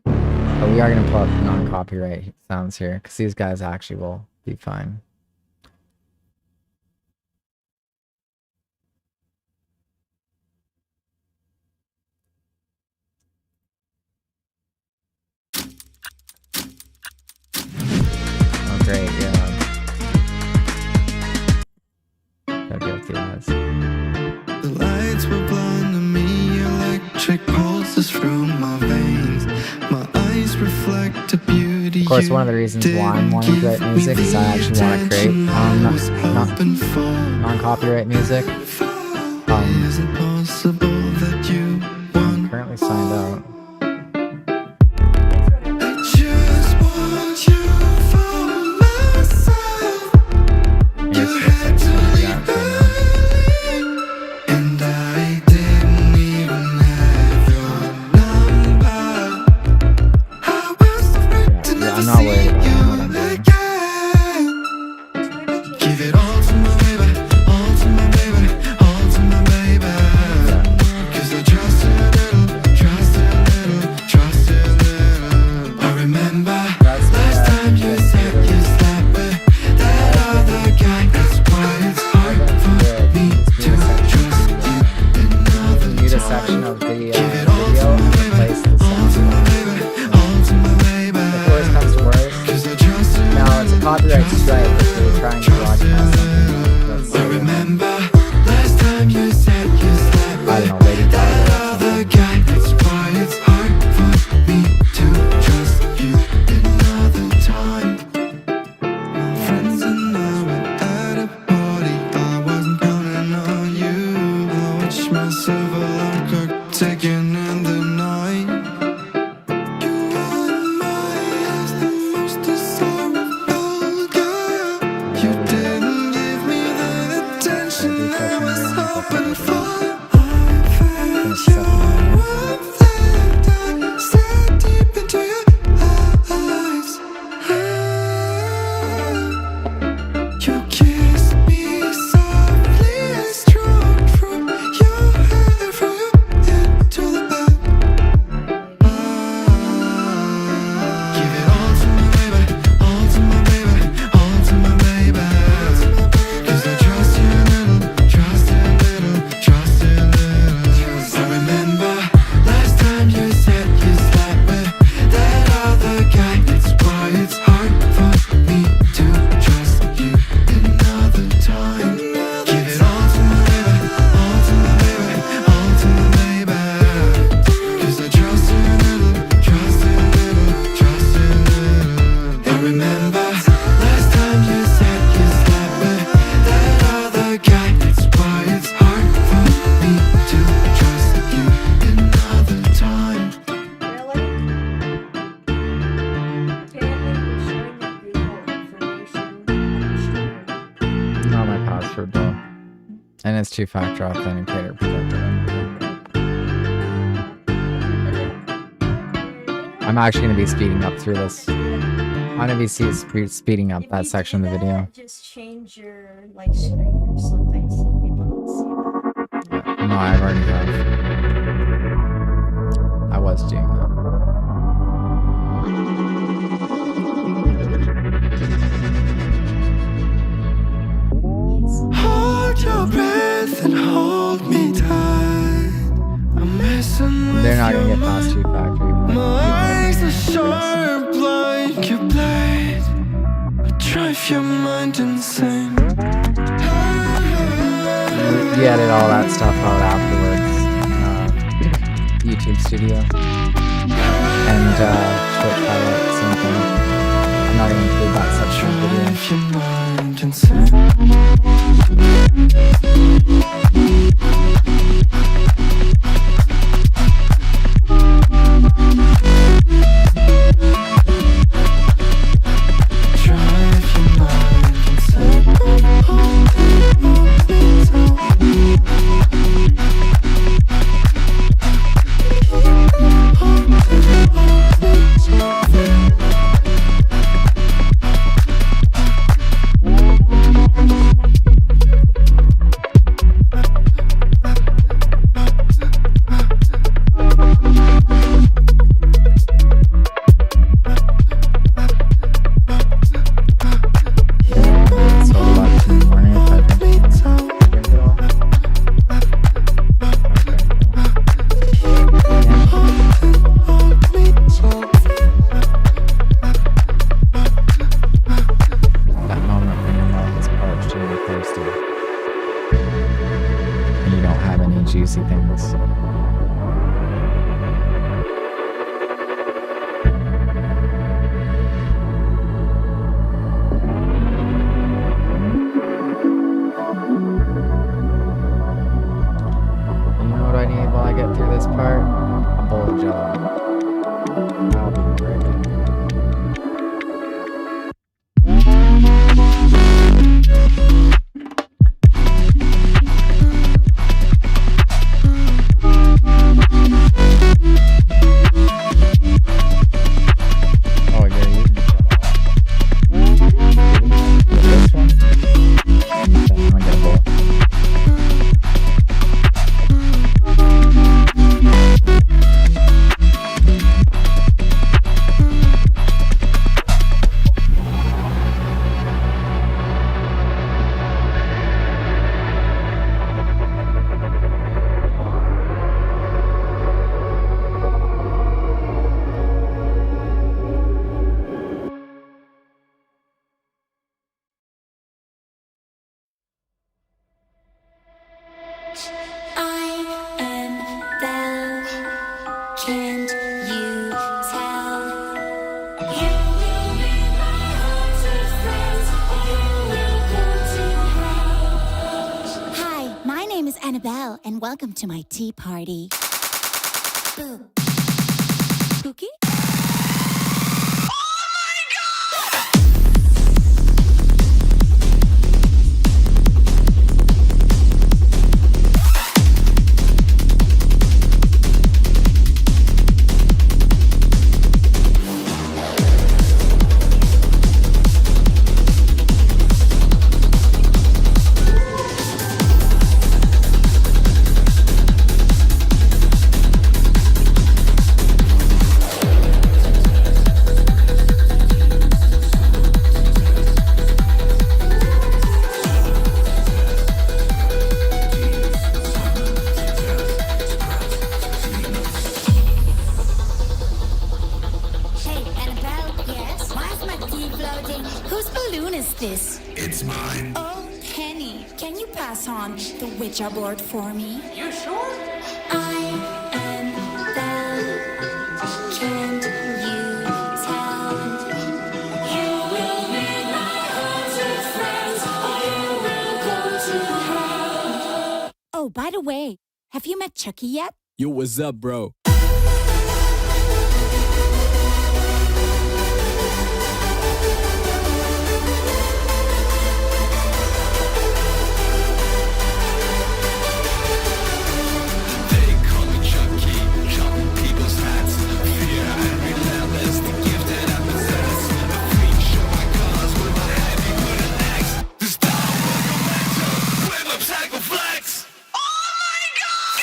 But we are gonna put non-copyright sounds here because these guys actually will be fine. Oh great, yeah. Gotta go through this. The lights were blinding me, electric pulses through my veins. My eyes reflect the beauty. Of course, one of the reasons why I'm wanting to write music is I actually want to create non-copyright music. Is it possible that you want? Currently signed out. I just want you for myself. You had to leave and I didn't even have your number. I was afraid to never I'm not worried see about you what I'm doing. again. Give it all to my baby, all to my baby, all to my baby. 'Cause I trust you a little, trust you a little. I remember last time you said you slept I with don't know, Lady that Gaga or other something. guy. That's why it's hard for me to trust you another time. My friends and I were at a party. I wasn't counting on you. I watched myself alarm clock ticking in the night. You were in my eyes the most desirable girl. You didn't give me the attention I was hoping for. I felt your warmth and I stared deep into your eyes. You kissed me softly and stroked from your hair, from your head to the back. Give it all to my baby, all to my baby, all to my baby. 'Cause I trust you a little, trust you a little, trust you a little. I remember last time you said you slept with that other guy. That's why it's hard for me to trust you another time. Give it all to my baby, all to my baby, all to my baby. 'Cause I trust you a little, trust you a little, trust you a little. I remember last time you said you slept with that other guy. That's why it's hard for me to trust you another time. Really? Apparently you're showing your Google information on your stream. Not my password though. And it's two-factor authenticator protected. I'm actually going to be speeding up through this. I'm going to be speeding up If that you section do of the video. that, just change your like screen or something so people can see that. Yeah, no, I've already have. I was doing that. Hold your breath and hold me tight. I'm messing with They're not going to your get past mind. two-factor. My eyes are sharp like your blade. I drive your mind insane. We edit all that stuff out afterwards. YouTube Studio. And Twitch highlight, same thing. I'm not going to include that section of the video. Drive your mind insane. Drive your mind insane. So about in the morning if I drink it all. That moment when your mouth is parched and you're thirsty. And you don't have any juicy things. You know what I need while I get through this part? A bowl of Jello. That'll be great. Oh, you're using this one? Okay, I'm gonna get a bowl. Annabelle, and welcome to my tea party. Boo. Spooky? Hey, Annabelle, yes? Why's my tea floating? Whose balloon is this? It's mine. Oh, Penny, can you pass on the Ouija board for me? You sure? I am Belle. Can't you tell? You will meet my haunted friends, or you will go to hell. Oh, by the way, have you met Chucky yet? Yo, what's up, bro? They call me Chucky, chopping people's hats. Fear and relentless, the gift that I possess. A freak show I cause with my heavy wooden legs. The style mental with my psycho flex. Oh my god!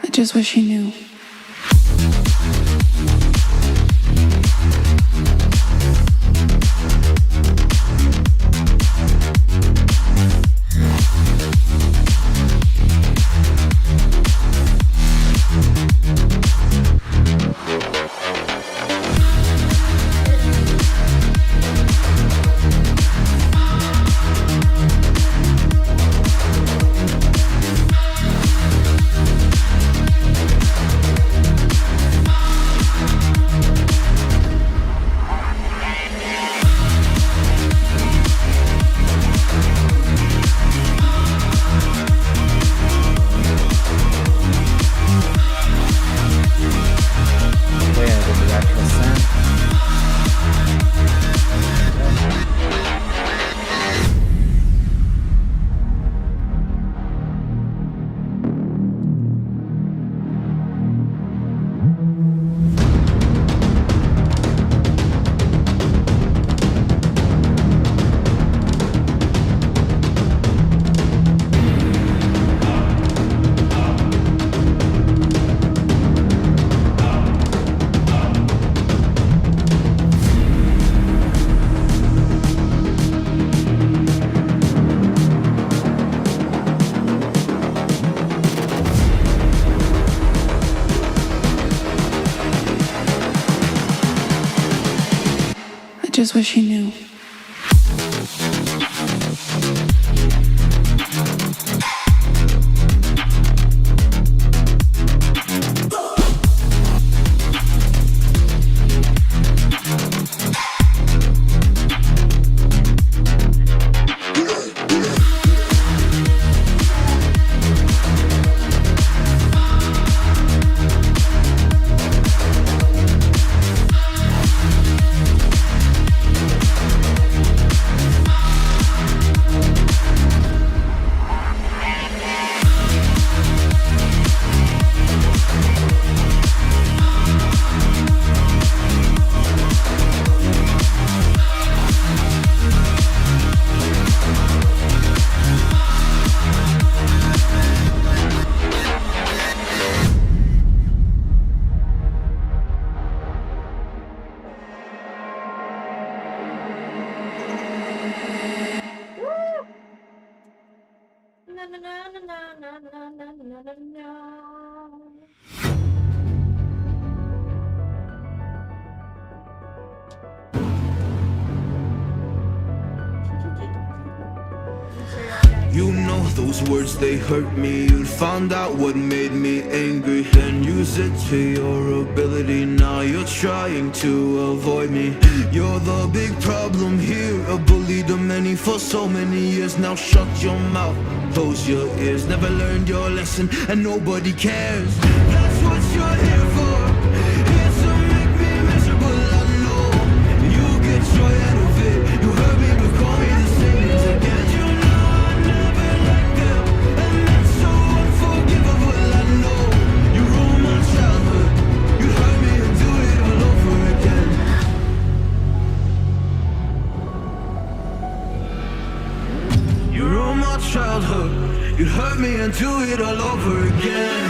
I just wish he knew. just wish he knew. Na na na na na na na na na na. You know those words, they hurt me. You found out what made me angry, then use it to your ability. Now you're trying to avoid me. You're the big problem here, a bully to many for so many years. Now shut your mouth, close your ears. Never learned your lesson and nobody cares. That's what you're here for, here to make me miserable. I know you get joy out of it. You hurt me but call me the same names again. You know I never liked them, and that's so unforgivable. I know you ruined my childhood. You hurt me and do it all over again. You ruined my childhood. You hurt me and do it all over again.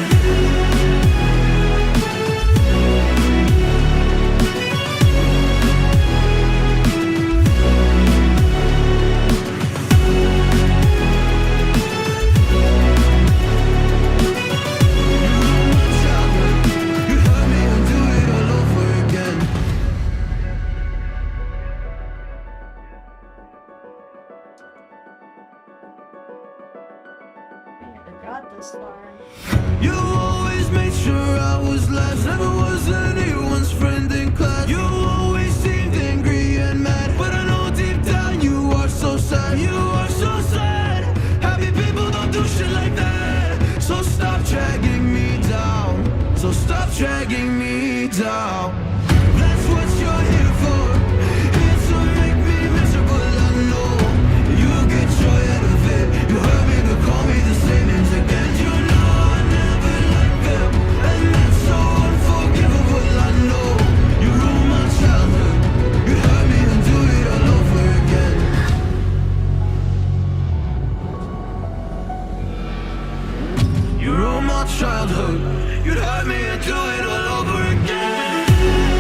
This far. You always made sure I was last. Never was anyone's friend in class. You always seemed angry and mad, but I know deep down you are so sad. You are so sad. Happy people don't do shit like that. So stop dragging me down. So stop dragging me down. That's what you're here for, here to make me miserable. I know you get joy out of it. You hurt me but call me the same names again. You know I never liked them, and that's so unforgivable. I know you ruined my childhood. You hurt me and do it all over again. You ruined my childhood. You'd hurt me and do it all over again.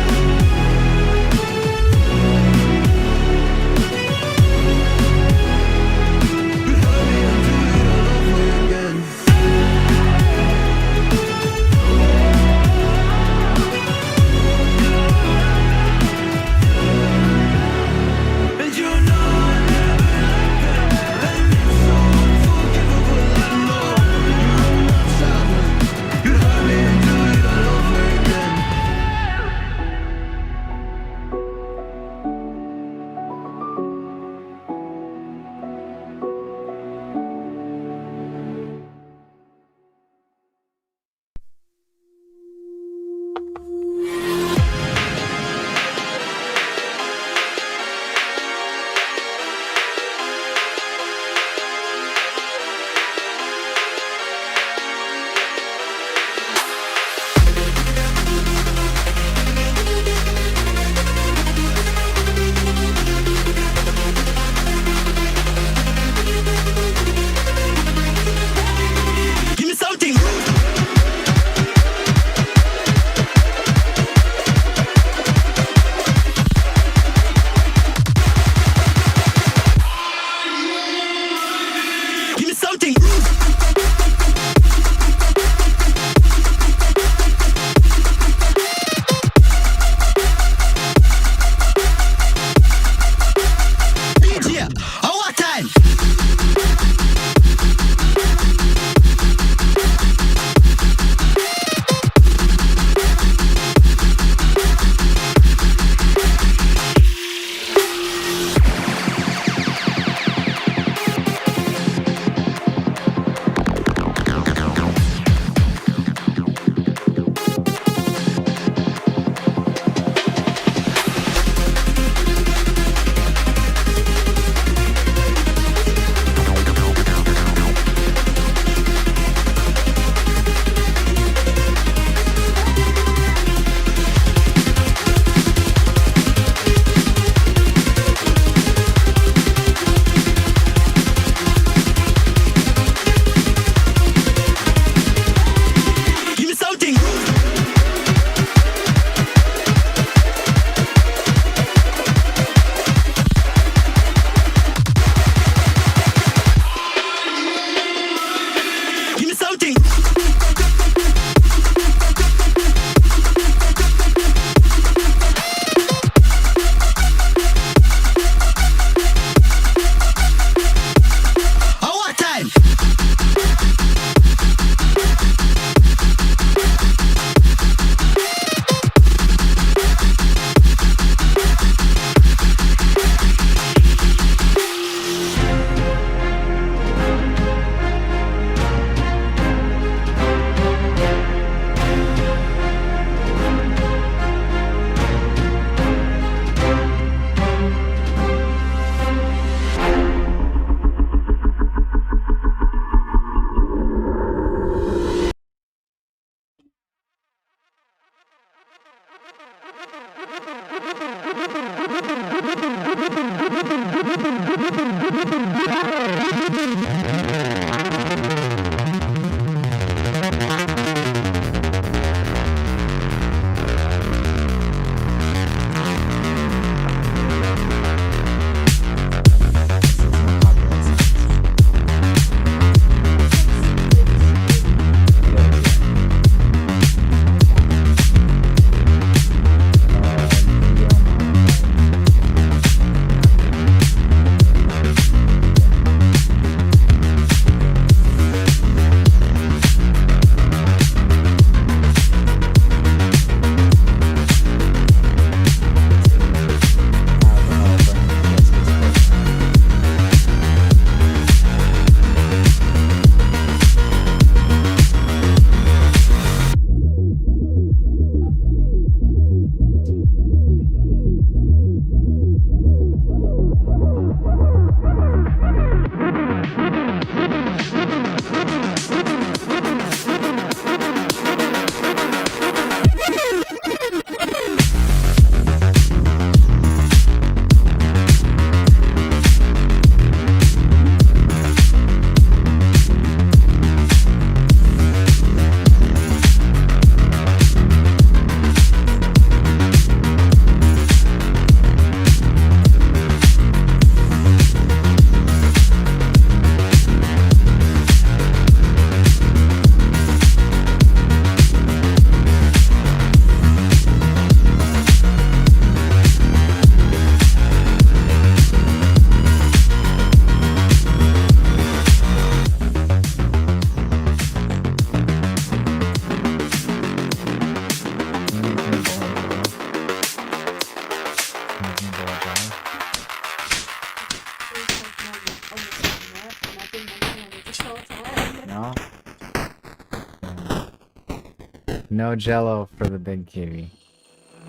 No jello for the big kitty.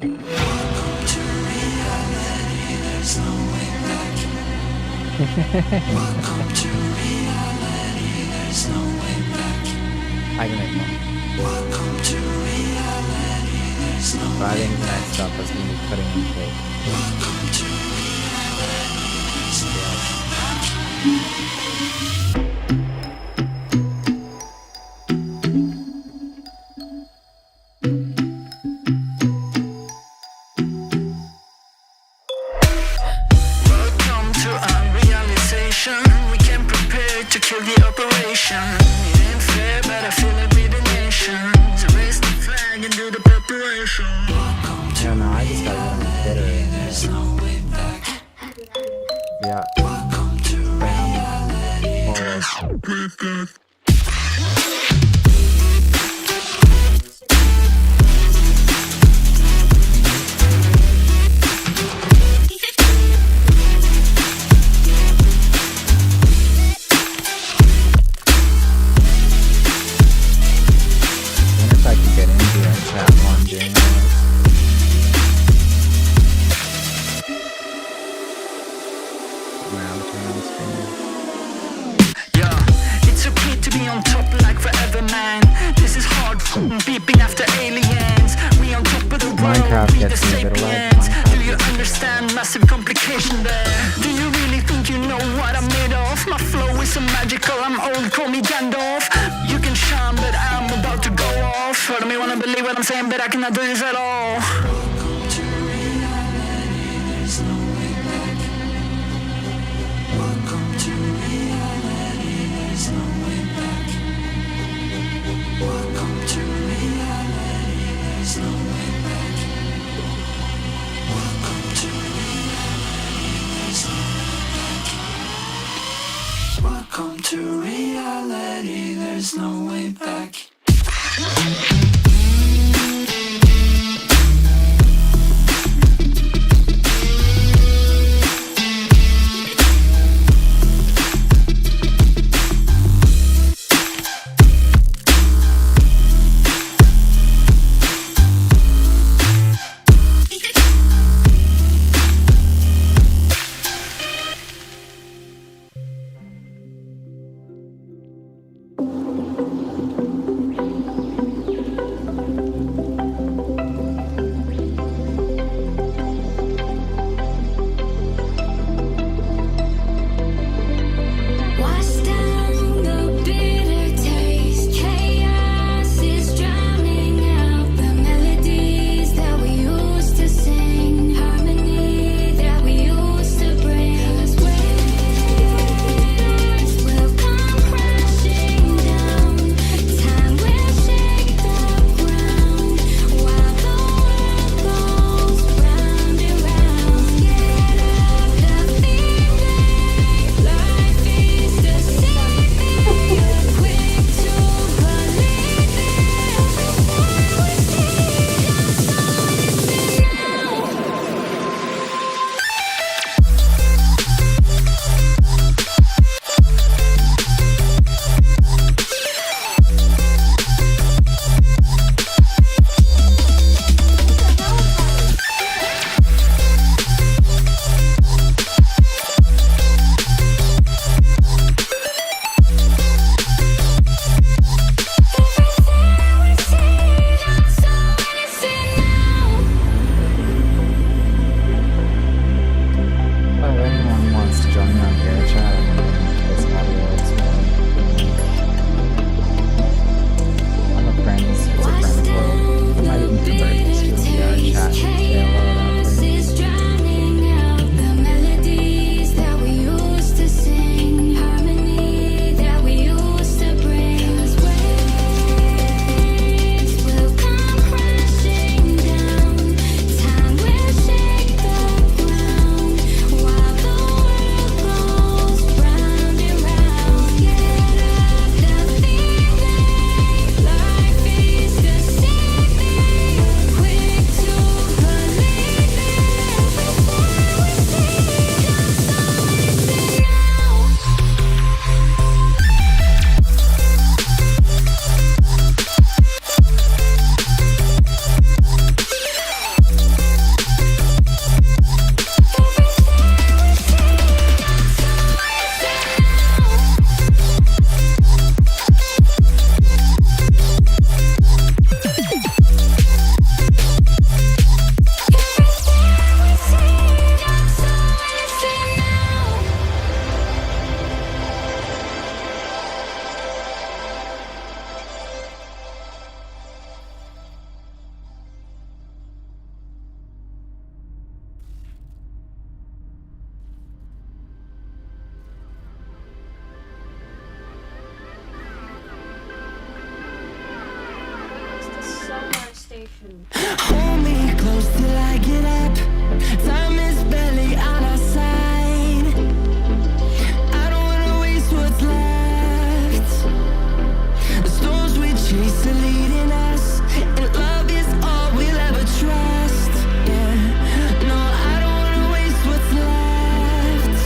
I can make more. But I think the next stuff is going to be cutting and cake. Welcome to unrealization. We came prepared to kill the operation. It ain't fair, but I feel it with the nation. So raise the flag and do the preparation. Yeah, no, I just gotta go and get her. Yeah. Bam. I wonder if I could get in VRchat while I'm doing this. Now turn on the screen. Yeah, it's okay to be on top like forever, man. This is hard beeping after aliens. We on top of the world, Minecraft we the gets me a bit like sapiens. Minecraft. Do you understand massive complication there? Do you really think you know what I'm made of? My flow is so magical, I'm old, call me Gandalf. You can shine, but I'm about to go off. I don't wanna believe what I'm saying, but I cannot do this at all. Welcome to reality, there's no way back. Hold me close till I get up. Time is barely on our side. I don't wanna waste what's left. The storms we chase are leading us, and love is all we'll ever trust. Yeah, no, I don't wanna waste what's left.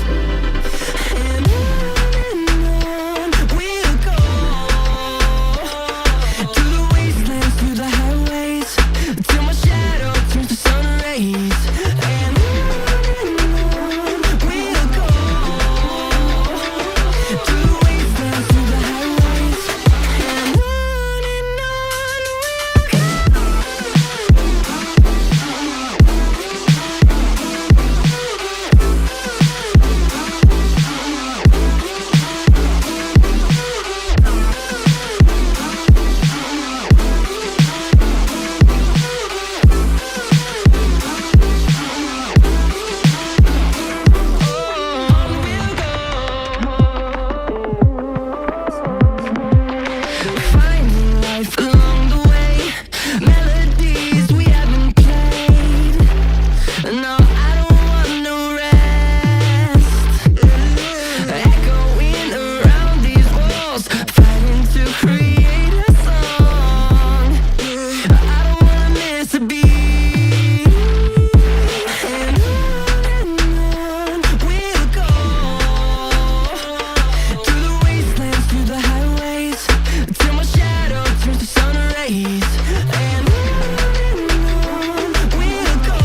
And on we'll go, through the wastelands, through the highways, till my shadow turns to sun rays. And on we'll go, through the wastelands, through the highways, and on finding life along the way, melodies we haven't played. No, I don't want no rest. Echoing around these walls, fighting to create a song. I don't wanna miss a beat. And on we'll go, through the wastelands, through the highways, till my shadow turns to sun rays. And on we'll go,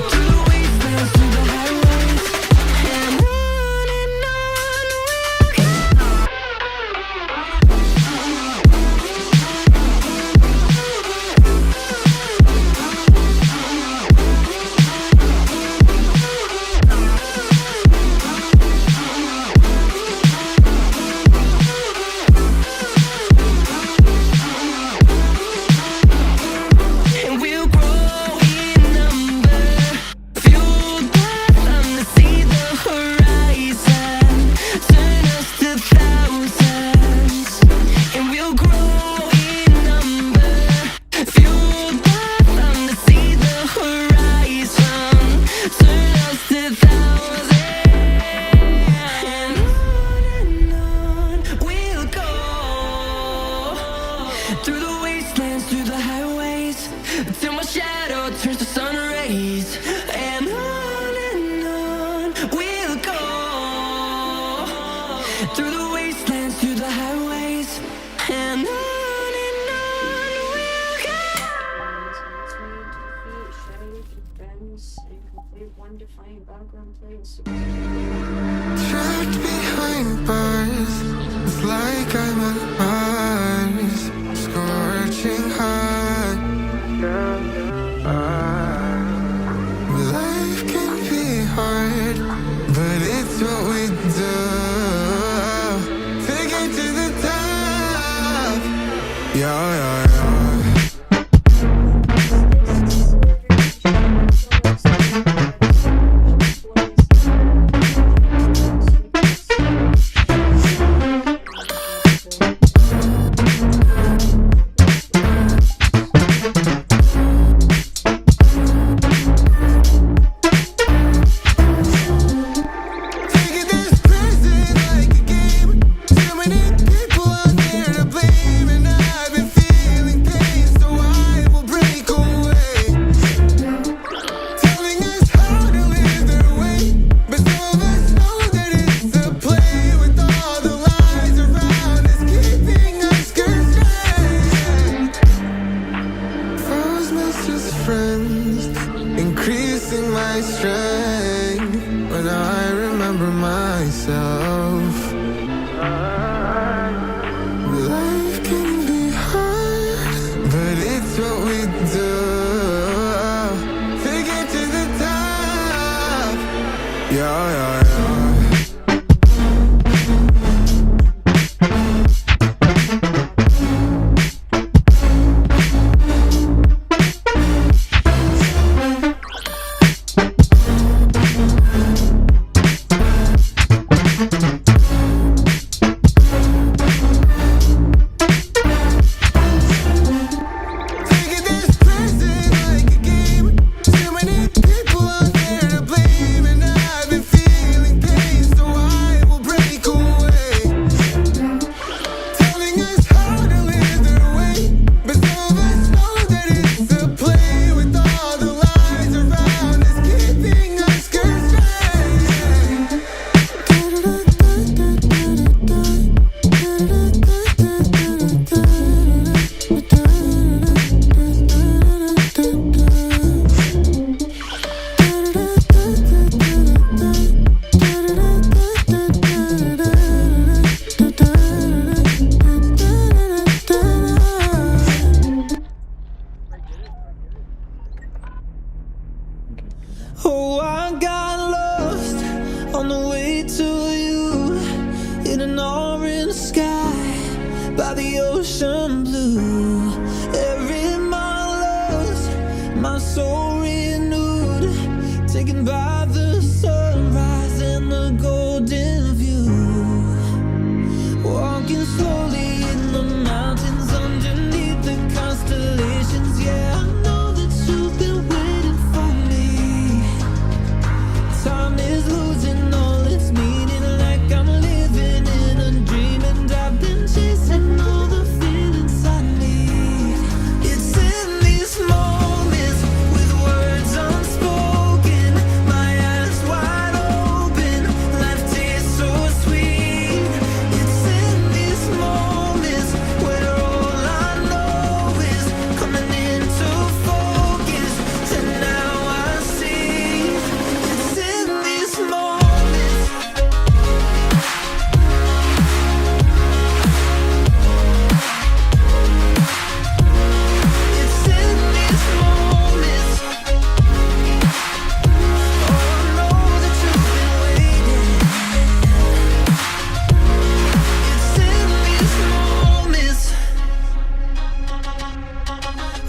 through the wastelands, through the highways, and on and we'll grow in number, fueled by them to see the horizon, turn us to thousands. And we'll grow in number, fueled by them to see the horizon, turn us to thousands. And on we'll go, through the wastelands, through the highways, till my shadow turns to sun rays. And on we'll go, through the wastelands, through the highways, and on we'll go. One defiant background plays. Trapped behind bars, it's like I'm on Mars, scorching hot. Life can be hard, but it's what we do. Take it to the top. Yeah, yeah, yeah. Taking this present like a game. Too many people out there to blame, and I've been feeling pain, so I will break away. Telling us how to live their way, but some of us know that it's a play with all the lies around us, keeping us constrained. Foes missed as friends, increasing my strength when I remember myself. Life can be hard, but it's what we do. Take it to the top. Yeah, yeah, yeah. Oh, I got lost on the way to you in an orange sky by the ocean blue. Every mile lost, my soul renewed, taken by the sunrise and the golden view. Walking slowly in the mountains underneath the constellations. Yeah, I know that you've been waiting for me. Time is losing all its meaning, like I'm living in a dream, and I've been chasing all the feelings I need. It's in these moments with words unspoken, my eyes wide open, life tastes so sweet. It's in these moments where all I know is coming into focus, and now I see. It's in these moments. It's in these moments. Oh, I know that you've been waiting. It's in these moments.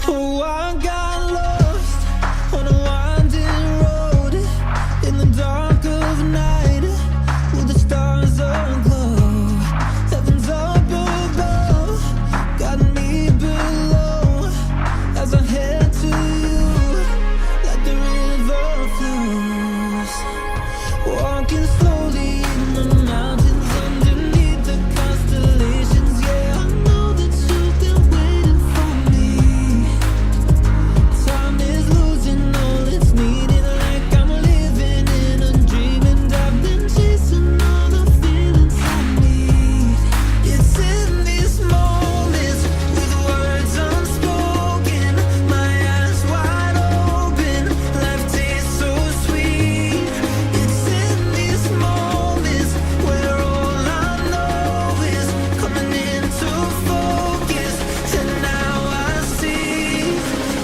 Oh, I got lost on a winding road in the dark of night with the stars aglow. Heaven's up above, got me below as I head to you like the river flows. Walking slowly in the mountains underneath the constellations. Yeah, I know that you've been waiting for me. Time is losing all its meaning, like I'm living in a dream, and I've been chasing all the feelings I need. It's in these moments with words unspoken, my eyes wide open, life tastes so sweet. It's in these moments where all I know is coming into focus, and now I see.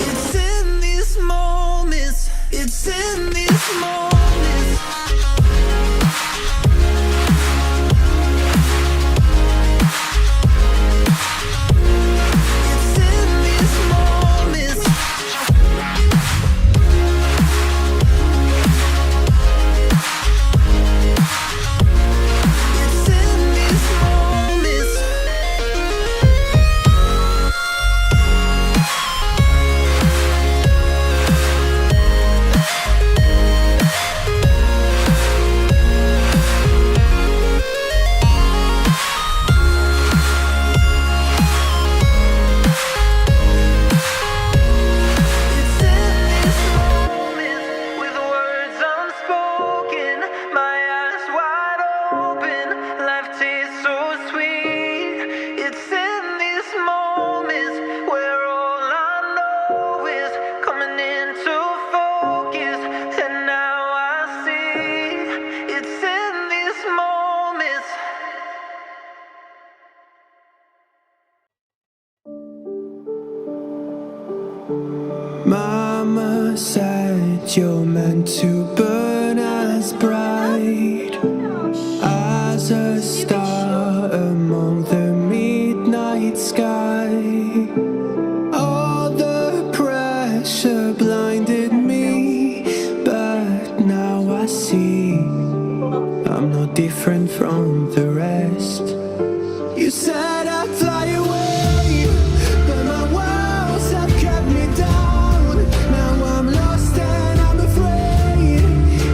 It's in these moments. It's in these moments. It's in these moments. It's in these moments. It's in these moments with words unspoken, my eyes wide open, life tastes so sweet. It's in these moments where all I know is coming into focus, and now I see. It's in these moments. Mama said you're meant to burn as bright as a star among the midnight sky. All the pressure blinded me, but now I see I'm no different from the rest. You said I'd fly away, but my walls have kept me down. Now I'm lost and I'm afraid,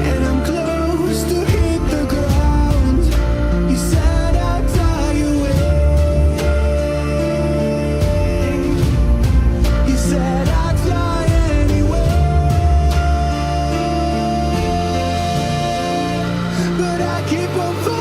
and I'm close to hit the ground. You said I'd fly away. You said I'd fly anyway, but I keep on falling.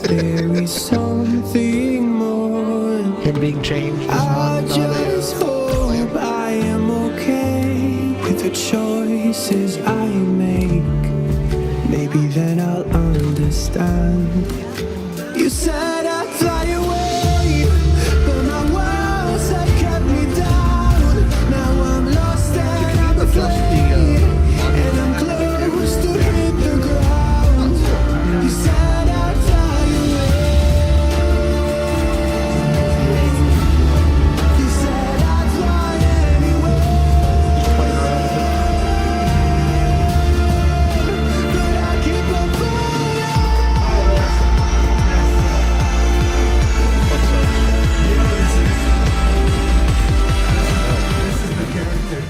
there is something more. Him being changed is I not just hope I am okay with the choices I make. Maybe then I'll understand. You said I'd fly away, but my walls have kept me down. Now I'm lost and I'm afraid, and I'm close to hit the ground. You said I'd fly away. You said I'd fly anyway, but I keep on falling. This is the character.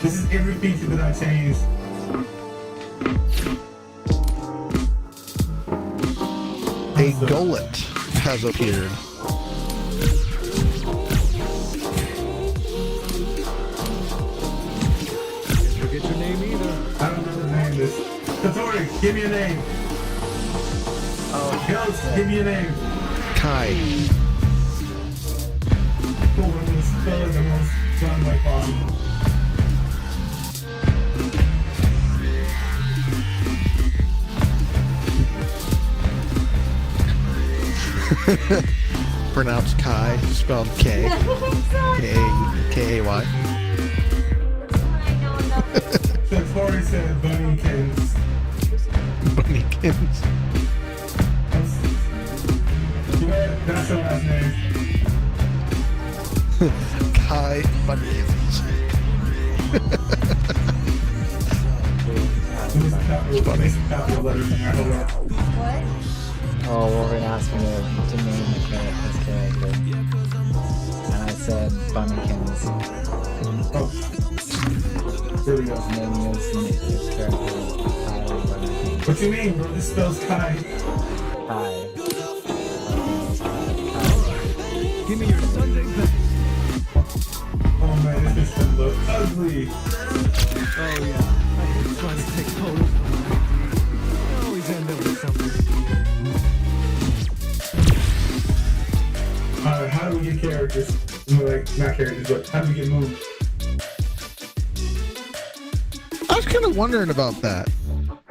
This is every feature that I changed. A gullet has appeared. Forget your name either. I don't know the name of this. Satori, give me a name. Ghost, give me a name. Kai. Cool, I'm gonna spell it the most fun way possible. Pronounced Kai, spelled K. K-A-Y. Satori said Bunnykins. Bunnykins. That's her last name. Kai Bunnykins. Funny. Capital letters in there. Hold on. What? Oh, well, we're asking me to name his character. And I said Bunnykins. Oh. There we go. His name is his character. Tyler Bunnykins. What you mean, bro? This spells Kai. Kai. Give me your Sunday best. Oh man, this is gonna look ugly. Oh yeah. I hate trying to take photos from my ID. I always end up with something. Alright, how do we get characters? Like, not characters, but how do we get moved? I was kind of wondering about that.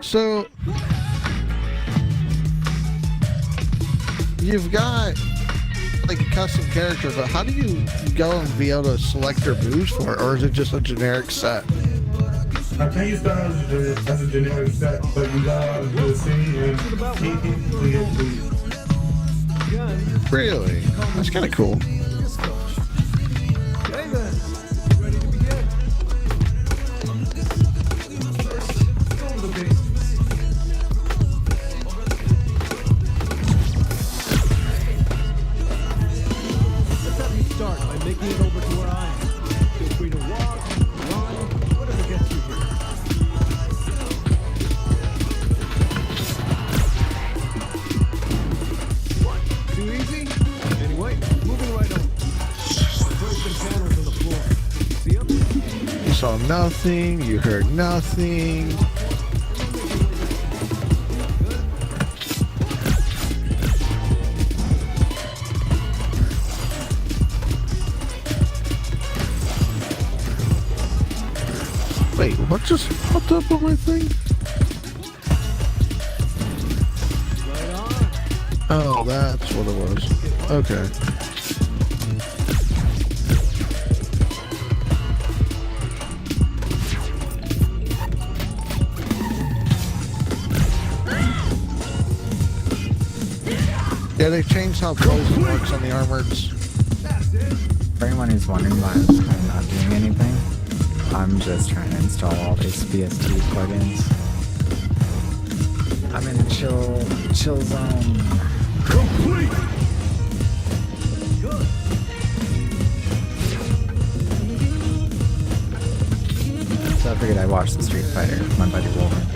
So, you've got like a custom character, but how do you go and be able to select your moves for it, or is it just a generic set? I think you start out as a generic set, but you go out into the city and instantly get moved. Really? That's kind of cool. Hey then. Ready to begin? First, go over the basics. Let's have you start by making it over to where I am. Feel free to walk, run, whatever gets you here. What? Too easy? Anyway, moving right on. Broken panels on the floor. See 'em? You saw nothing, you heard nothing. Wait, what just popped up on my thing? Right on. Oh, that's what it was. Okay. Yeah, they changed how closing works on the armoreds. For anyone who's wondering why I'm kind of not doing anything, I'm just trying to install all these BST plugins. I'm in a chill zone. Complete. So I figured I'd watch some Street Fighter with my buddy Wolverine.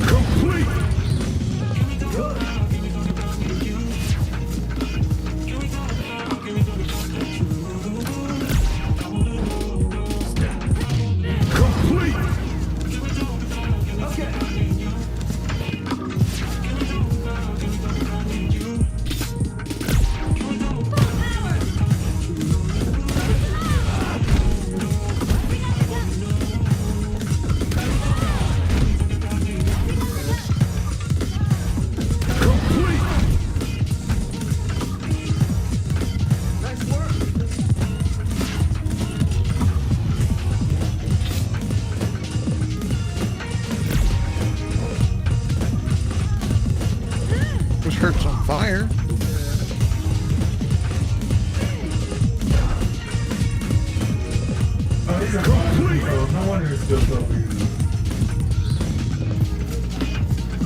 Complete. fire. Oh, these are fine controls. No wonder it's still so weird.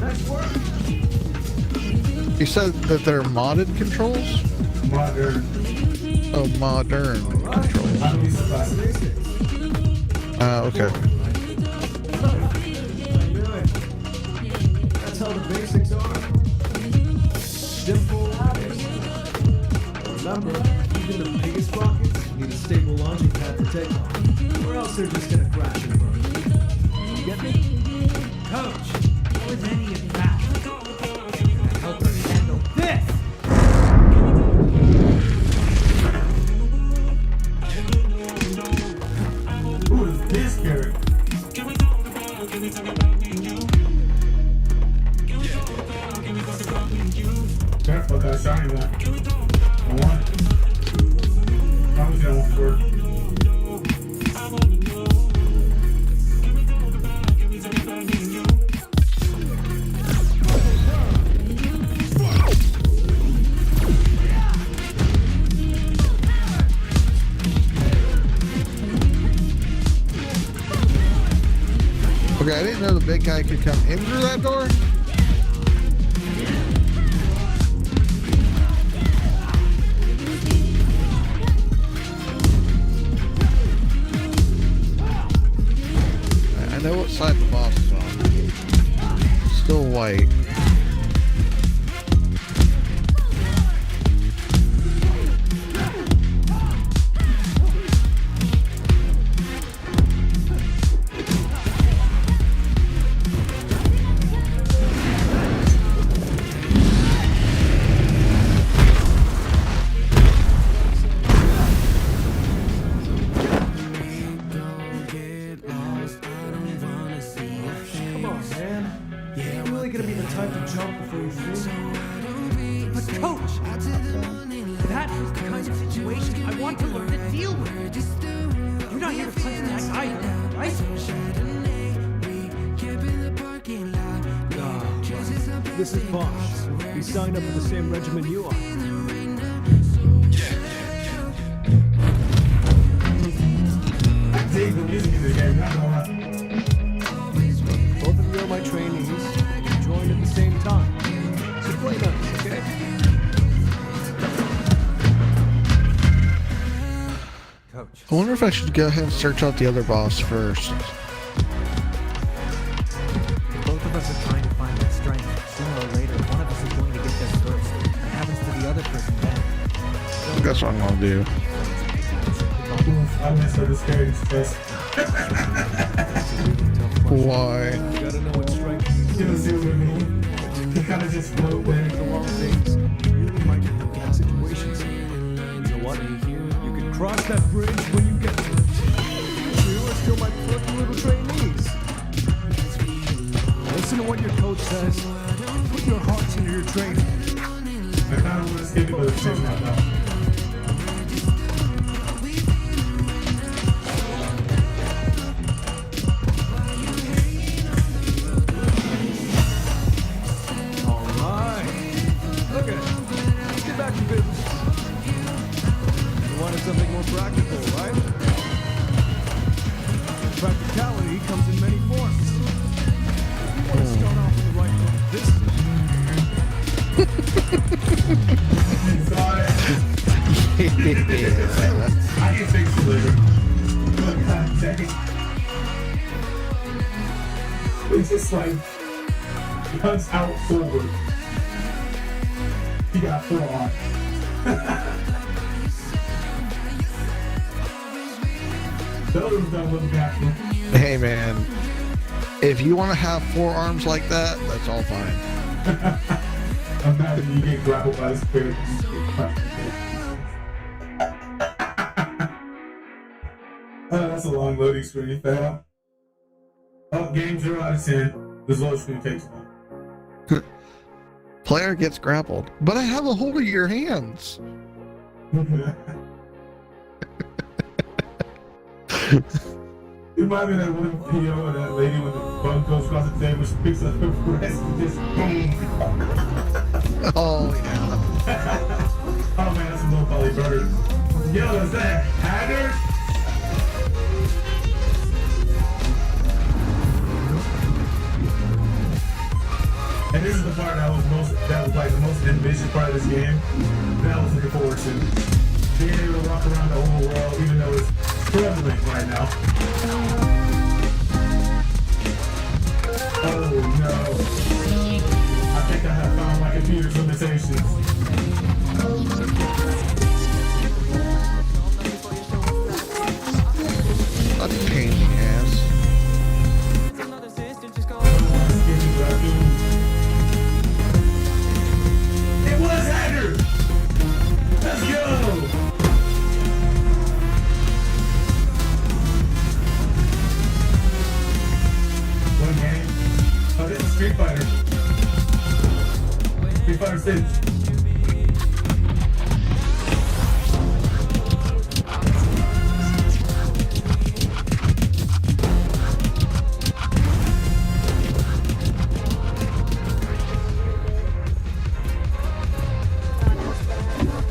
Nice work. You said that they're modded controls? Modern. Oh, modern controls. How do we survive? Okay. That's how the basics are. Simple. Remember, even the biggest rockets need a stable launching pad to take off, or else they're just gonna crash and burn. You get me? Coach, how is any of that gonna help us handle this? Who is this character? Careful, that shiny one. I want it. Promise you I won't work. Okay, I didn't know the big guy could come in through that door. I know what side the boss is on. Still white. Come on, man. You really gonna be the type to jump before you feel? But coach, that is the kind of situation I want to learn to deal with. You're not here to punch that guy, right? This is Bosch. He signed up for the same regiment you are. Dig the music in this game, not gonna lie. Both of you are my trainees. You joined at the same time. So play nice, okay? Coach. I wonder if I should go ahead and search out the other boss first. Both of us are trying to find that strength. Sooner or later, one of us is going to get there first. What happens to the other person then? That's what I'm gonna do. Oof, I missed her discouraged test. Why? You gotta know what strength means. You know, see what I mean? You kind of just float there. The wrong things. You really might get in bad situations. You know what? You can cross that bridge when you get to it. You are still my quirky little trainees. Listen to what your coach says. Put your hearts into your training. I kind of want to skip it, but it's taking out now. Alright. Okay. Let's get back to business. You wanted something more practical, right? Practicality comes in many forms. You want to start off with the right foot. This Sorry. I can fix it later. God dang it. It's just like cuts out forward. He got 4 on. Those don't look natural. Hey man, if you want to have 4 arms like that, that's all fine. Imagine you get grappled by the spirit. That's a long loading screen, fam. Oh, game 0 out of 10. This load screen takes long. Player gets grappled, but I have a hold of your hands. It might be that one video of that lady when the bug goes across the table, she picks up her breast and just boom. Oh, yeah. Oh man, that's a little Polly bird. Yo, is that Haggard? And this is the part that was like the most ambitious part of this game that I was looking forward to. Being able to walk around the whole world, even though it's struggling right now. Oh no. I think I have found my computer's limitations. Bloody pain in the ass. It was Haggard! Let's go! One game. Oh, this is Street Fighter. Street Fighter 6.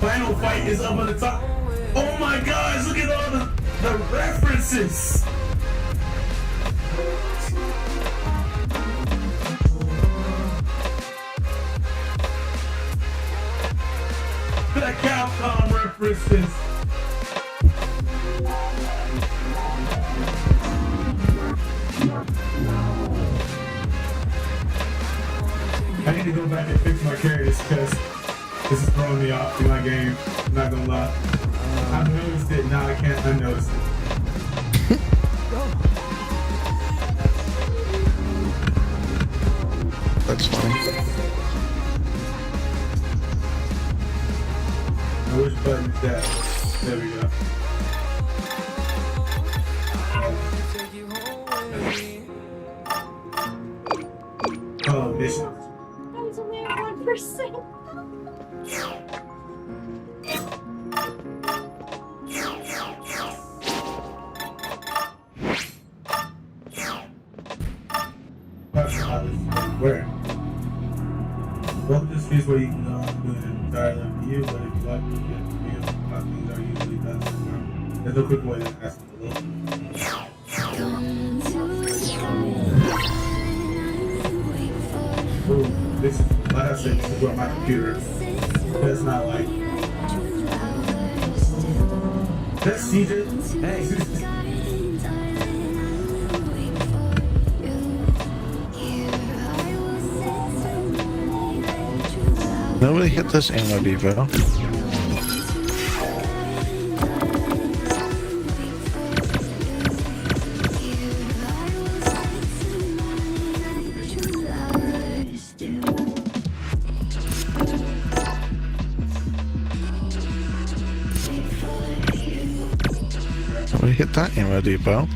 Final fight is up on the top. Oh my gosh, look at all the references. The Capcom references. I need to go back and fix my characters because this is throwing me off in my game. I'm not gonna lie. I've noticed it, now I can't unnotice it. That's funny. Now which button is that? There we go. Oh, mission. That was only at 1%. Where? Welcome to this piece where you can do it entirely up to you, but if you like to get the meal, things are usually done. There's no quick way to ask for the look. Ooh, this is, like I said, this is what my computer. That's not like. That's CJ. Hey. Nobody hit this ammo depot. Nobody hit that ammo depot.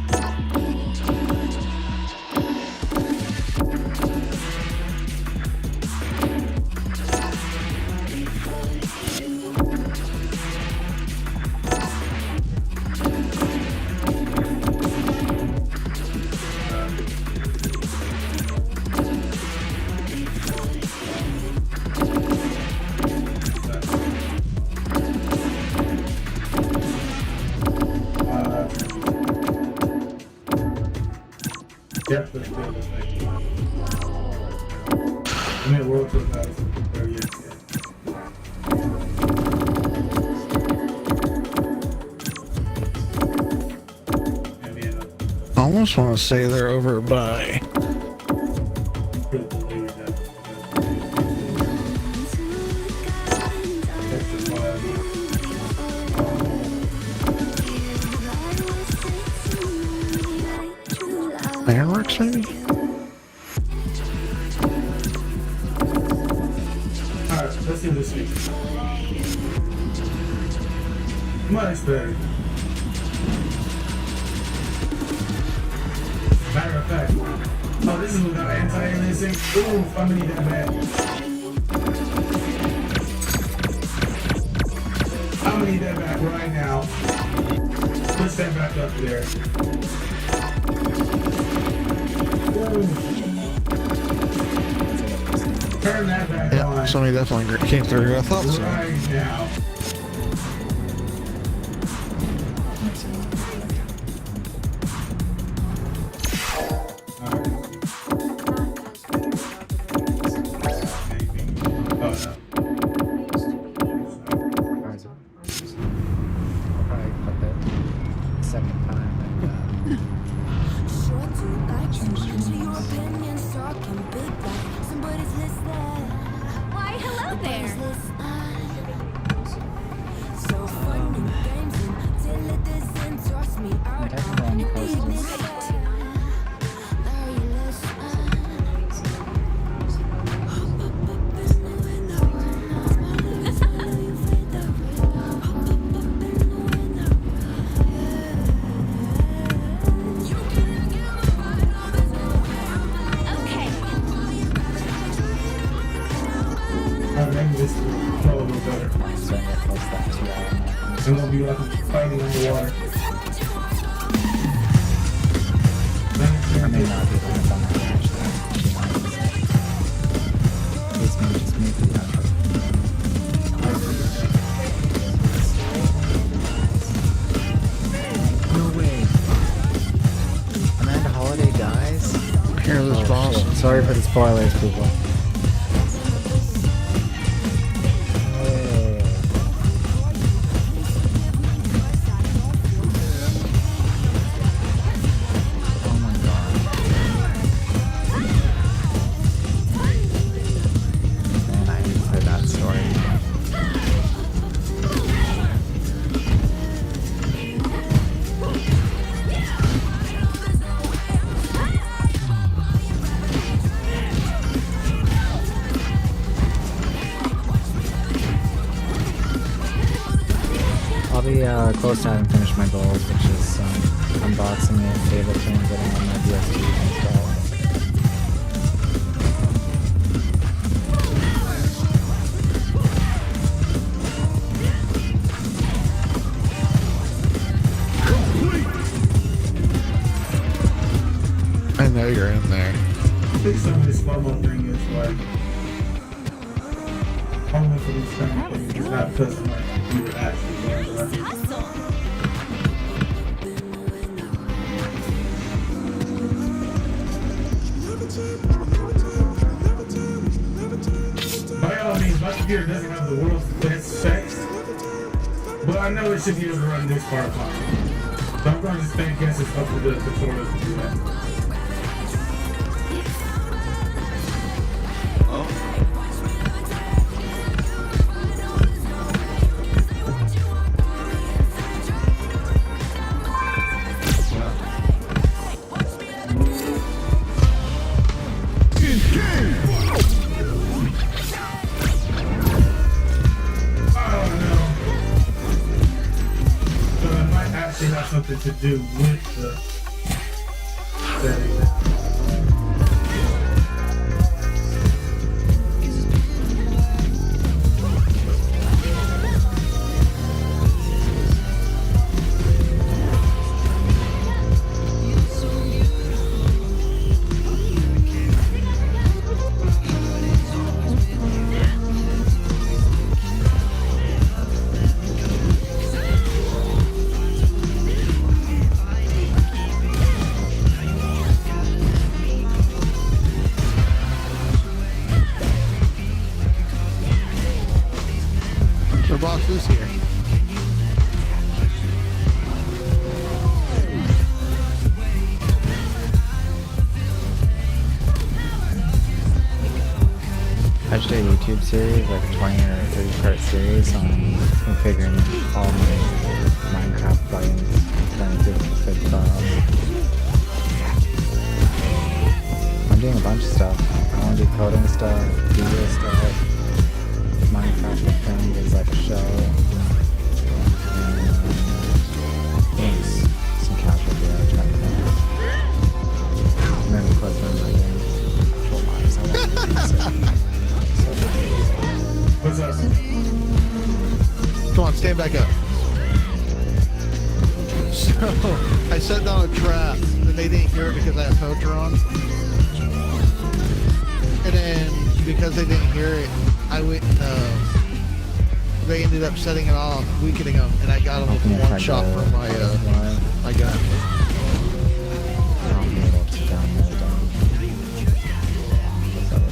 Yep, that's good. I mean, World Tour guys. There he is. I almost want to say they're over by. Fireworks, maybe? Alright, let's do this week. Much better. Matter of fact, oh, this is without anti-aliasing. Ooh, I'm gonna need that back. I'm gonna need that back right now. Push that back up there. Ooh. Turn that back Yeah, on somebody definitely came through. I thought so. right now. Or is it? I'll probably clip it second time and change Why, hello there. everyone posted. Maybe this will flow a little better. So I'm gonna post that to y'all. It won't be like I'm fighting underwater. I may not be able to film that actually. Please maybe just mute the outro. No way. Amanda Holiday dies? Here, this boss. Shit. Sorry for the spoilers, people. Hey. Oh my god. Man, I need to hear that story. I'll be close to having finished my goals, which is unboxing it, Ableton, and getting on my DSP installed. I know you're in there. I think some of this FOMO thing is like only for these kind of things. It's not because I'm like you were actually doing the right. By all means, my computer doesn't have the world's best specs, but I know it should be able to run this far fine. So I'm going to just thank guess it's up to the tutorials to do that. Something to do with the setting. The boss is here. I just did a YouTube series, like a 20 or 30 part series on configuring all my Minecraft plugins, trying to fit I'm doing a bunch of stuff. I want to do coding stuff, video stuff, Minecraft with friends is like a show, and some casual video type thing. And then of course I'm writing actual lives. I want to do What's up? Come on, stand back up. So, I set down a trap, and they didn't hear it because I had poacher on. And then because they didn't hear it, I went. They ended up setting it off, weakening them, and I got them with one shot from my my gun. I'll be able to download them. Those other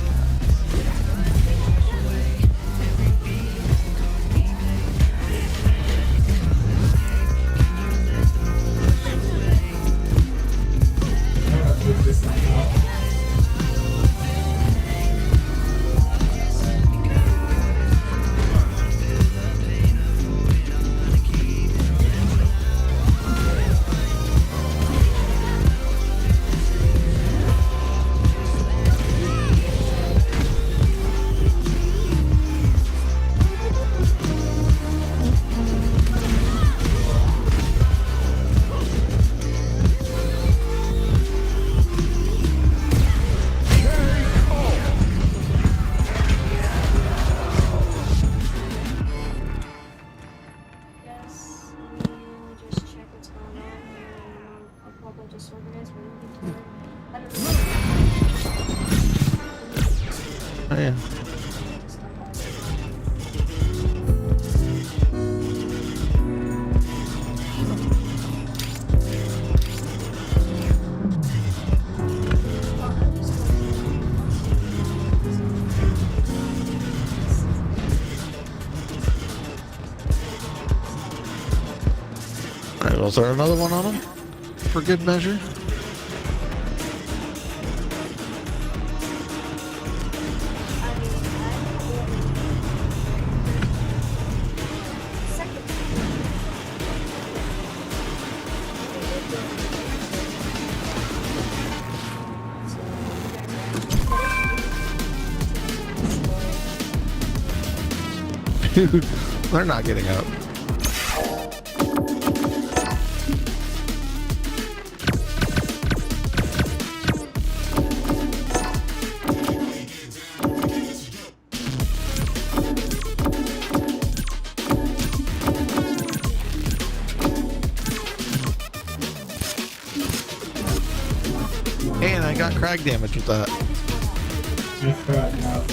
Yes. Let me just check what's going on here. I'll probably just organize what we can do. I don't know. Oh yeah. Alright, was there another one on them? For good measure? Dude, they're not getting up. And I got crag damage with that. Just right now.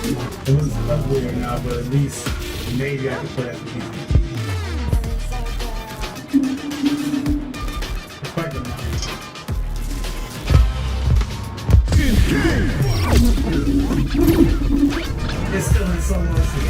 It was uglier now, but at least maybe I could put it at the It's quite the It's still in some mercy.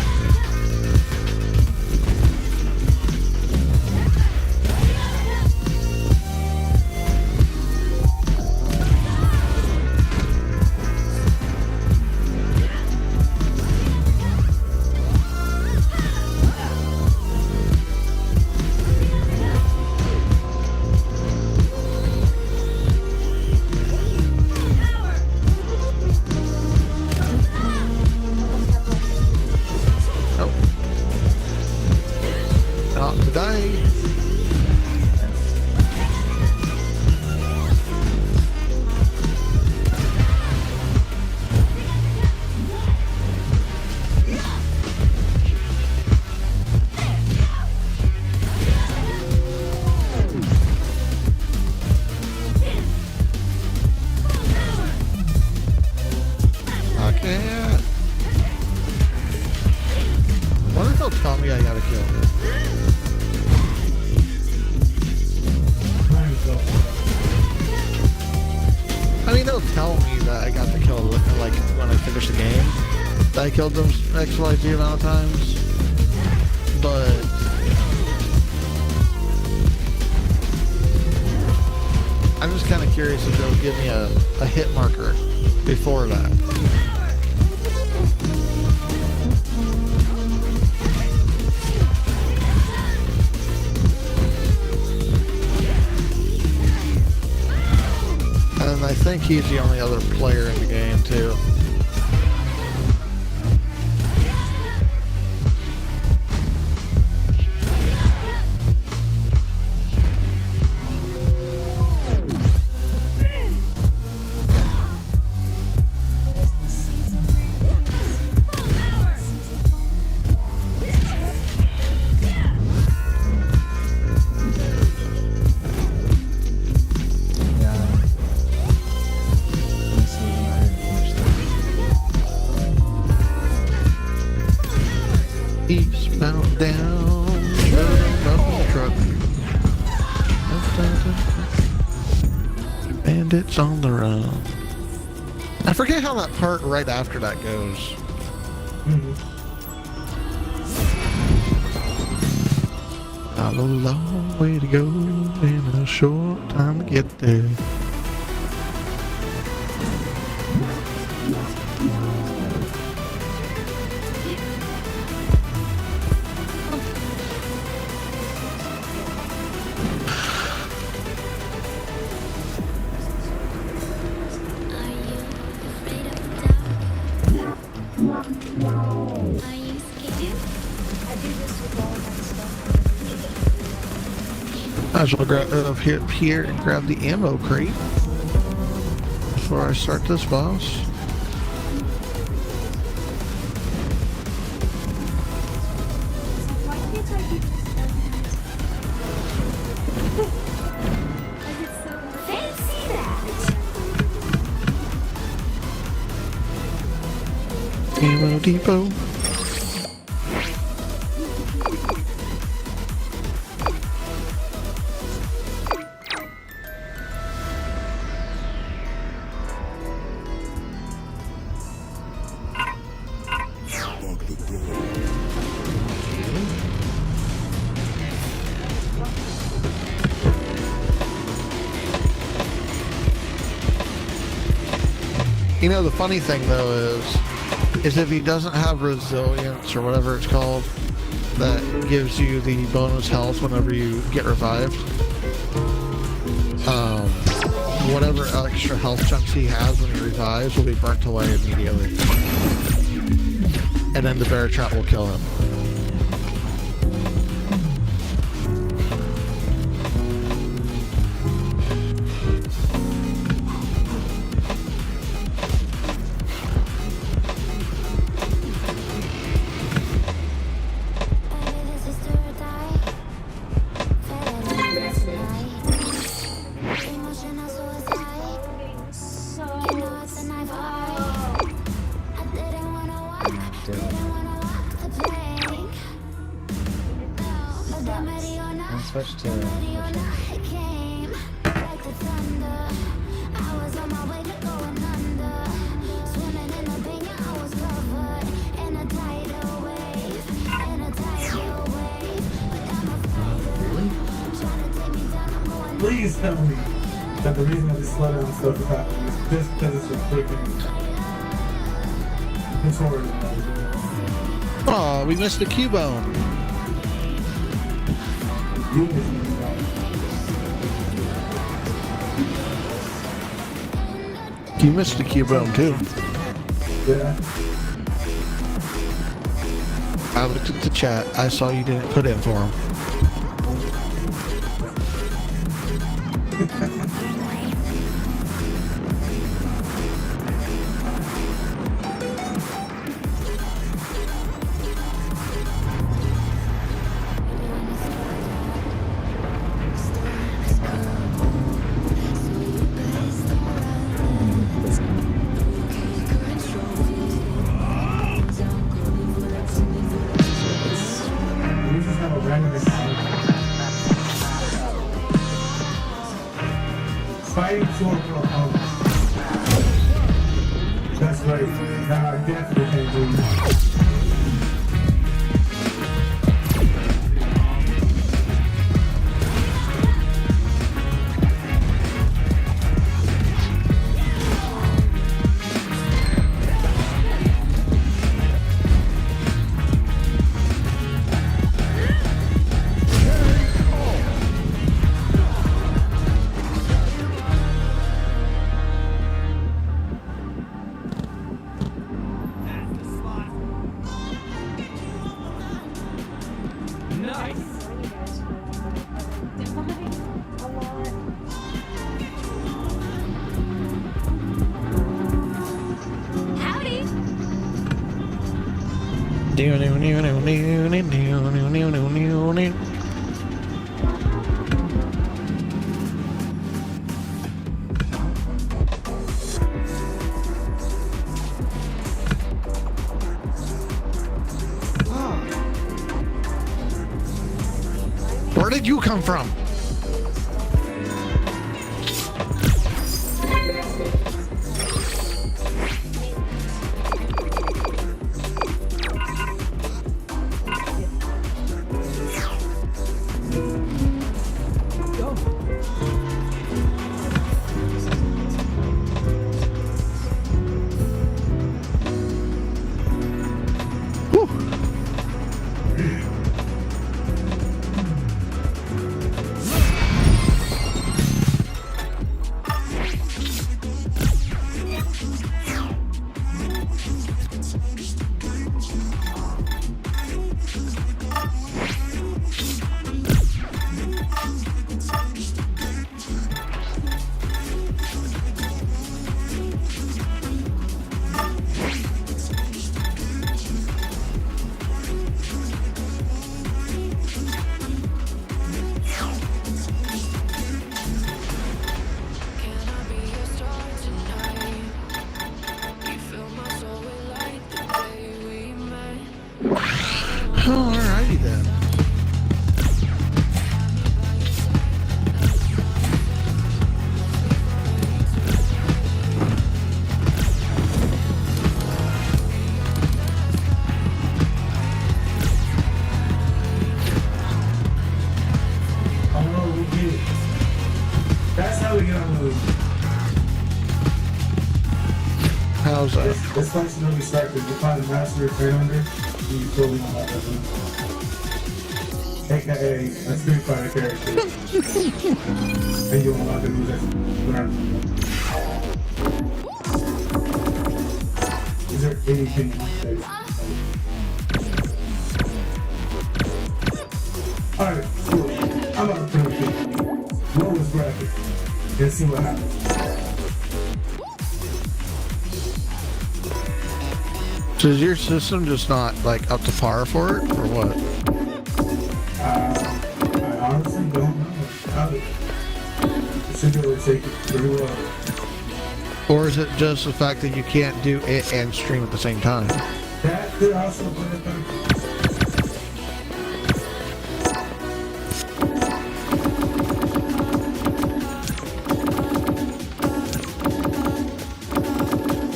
I killed them XYZ amount of times, but I'm just kind of curious if they'll give me a hit marker before that. And I think he's the only other player in the game too. Eastbound down. Truck. Bandits on the run. I forget how that part right after that goes. Got a long way to go in a short time to get there. Might as well grab here and grab the ammo crate before I start this boss. Why can't I do this? I get so fancy that. Ammo depot. You know, the funny thing though is if he doesn't have resilience or whatever it's called, that gives you the bonus health whenever you get revived. Whatever extra health chunks he has when he revives will be burnt away immediately. And then the VRchat will kill him. Switch to Please tell me that the reason that this slowdown stuff is happening is just because it's a freaking tutorial. Oh, we missed the Cubone. You missed the Cubone too. Yeah. I looked at the chat. I saw you didn't put in for him. Fighting for opponents. That's right. Now I definitely can't do that. come from? Go. Oh, alrighty then. Oh, we get it. That's how we get on the move. How's that? This functionally starts with define the master turn under, and you fully unlock that move. AKA a Street Fighter character. And you unlock the move that's learned. Is there anything that's alright, cool. I'm about to put it lowest bracket and see what happens. So is your system just not like up to par for it, or what? I honestly don't know. It should be able to take it pretty well. Or is it just the fact that you can't do it and stream at the same time? That could also play a factor.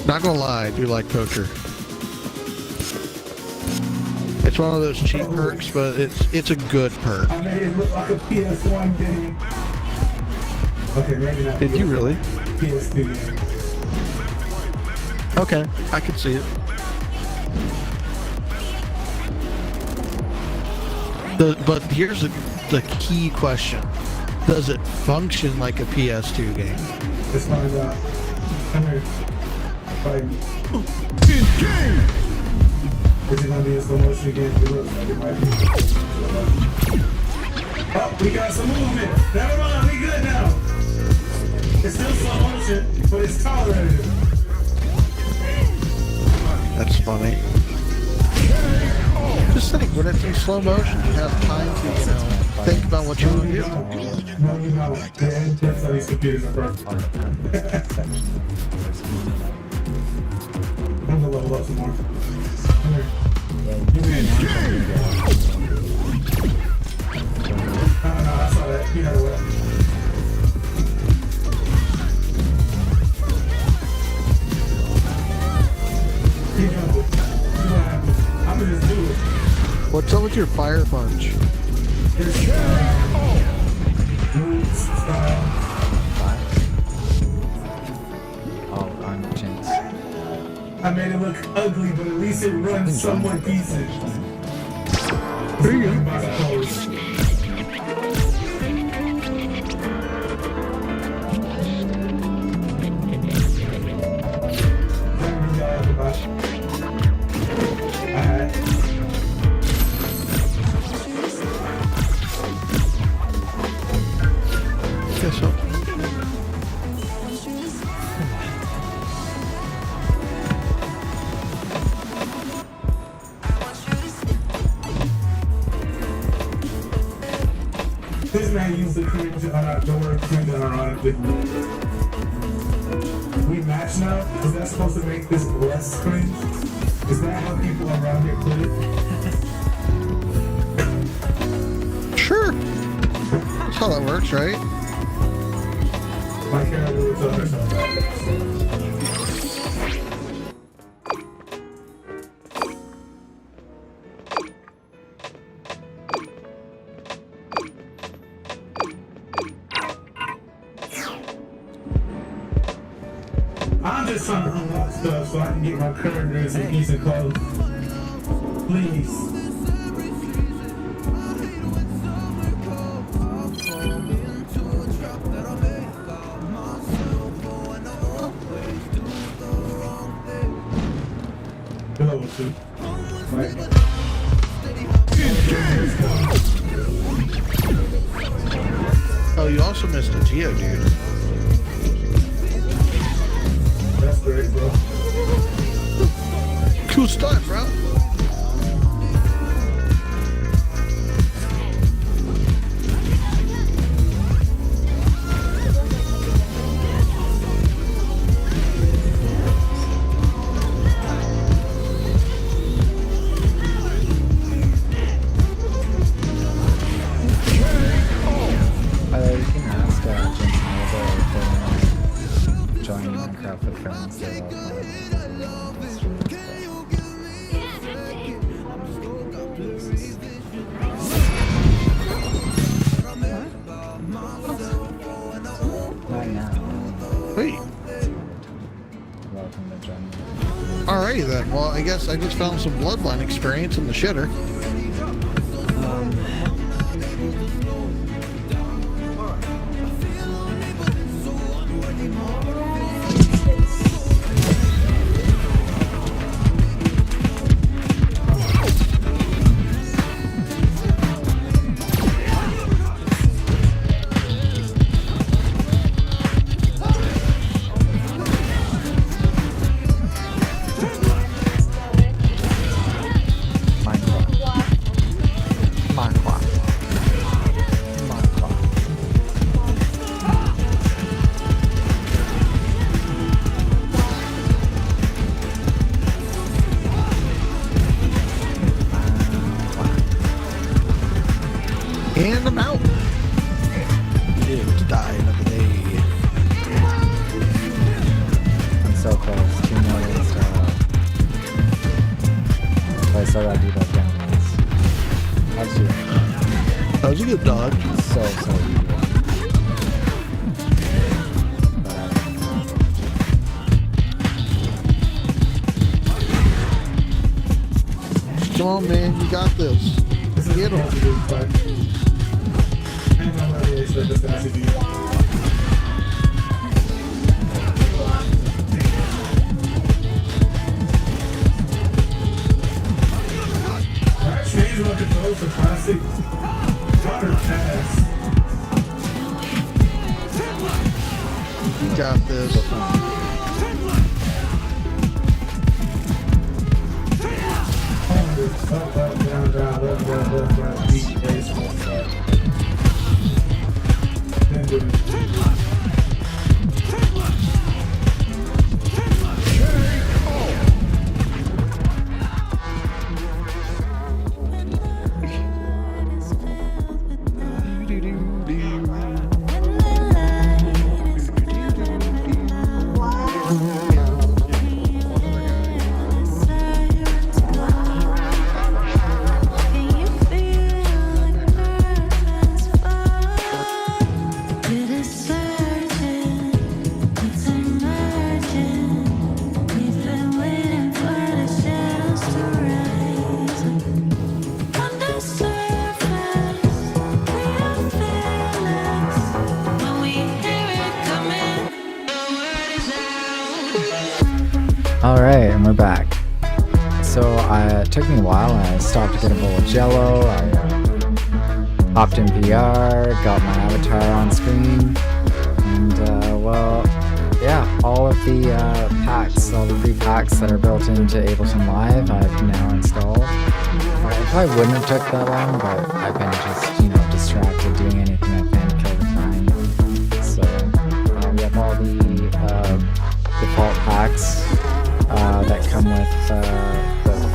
Not gonna lie, I do like poker. It's one of those cheap perks, but it's a good perk. I made it look like a PS1 game. Okay, maybe not. Did you really? PS2 game. Okay, I could see it. But here's the key question. Does it function like a PS2 game? Let's find out. Come here. Fight me. Is it gonna be a slow motion again? It looks like it might be. Oh, we got some movement. Never mind, we good now. It's still slow motion, but it's tolerated. That's funny. Just think, when it's in slow motion, you have time to, think about what you want to do. No, you know, the intents of these computers are perfect. I'm gonna level up some more. Come here. Give me a No, I saw that. You had a weapon. Keep jumping. See what happens. I'm gonna just do it. What's up with your fire punch? There's moves, style. Oh, on chance. I made it look ugly, but at least it runs somewhat decent. There you go. Guess so. This man used the cringe, the word cringe unironically. We match now? Is that supposed to make this less cringe? Is that how people around here put it? Sure. how that works, right? My character was on or something. I'm just trying to unlock stuff so I can get my characters in decent clothes. Please. Level 2. Right. Oh, you also missed a Geo, dude. That's great, bro. Cool stuff, bro. You can ask Jensen if they join Minecraft with friends. Not now. Sweet. Welcome to join me. Alrighty then. Well, I guess I just found some Bloodline experience in the shitter. And I'm out. Live to die another day. I'm so close. 2 more days to if I still gotta do those downloads. How's you? That was a good dodge. So easy. Come on, man. You got this. Get him. Change my controls for classic water pass. You got this. Up, up, down, down, left, left, left, right, beat, base, one, right. Then do it. Alright, and we're back. So it took me a while. I stopped to get a bowl of jello. I hopped in VR, got my avatar on screen, and well, yeah, all of the packs, all the free packs that are built into Ableton Live, I've now installed. It probably wouldn't have took that long, but I've been just, distracted doing anything I can to kill the time. So we have all the default packs that come with the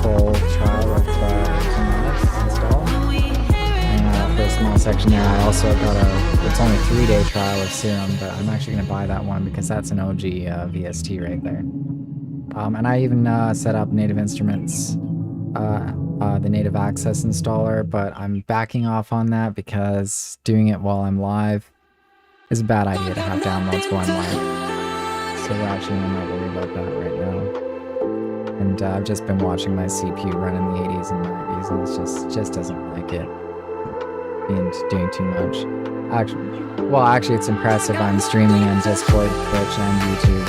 full trial of Timelapse installed. And for a small section there, I also got a it's only 3-day trial of Serum, but I'm actually gonna buy that one because that's an OG VST right there. And I even set up Native Instruments, the Native Access installer, but I'm backing off on that because doing it while I'm live is a bad idea to have downloads while I'm live. So we're actually not worried about that right now. And I've just been watching my CPU run in the 80s and 90s, and it just doesn't like it being doing too much. Actually, it's impressive. I'm streaming on Discord, Twitch, and YouTube,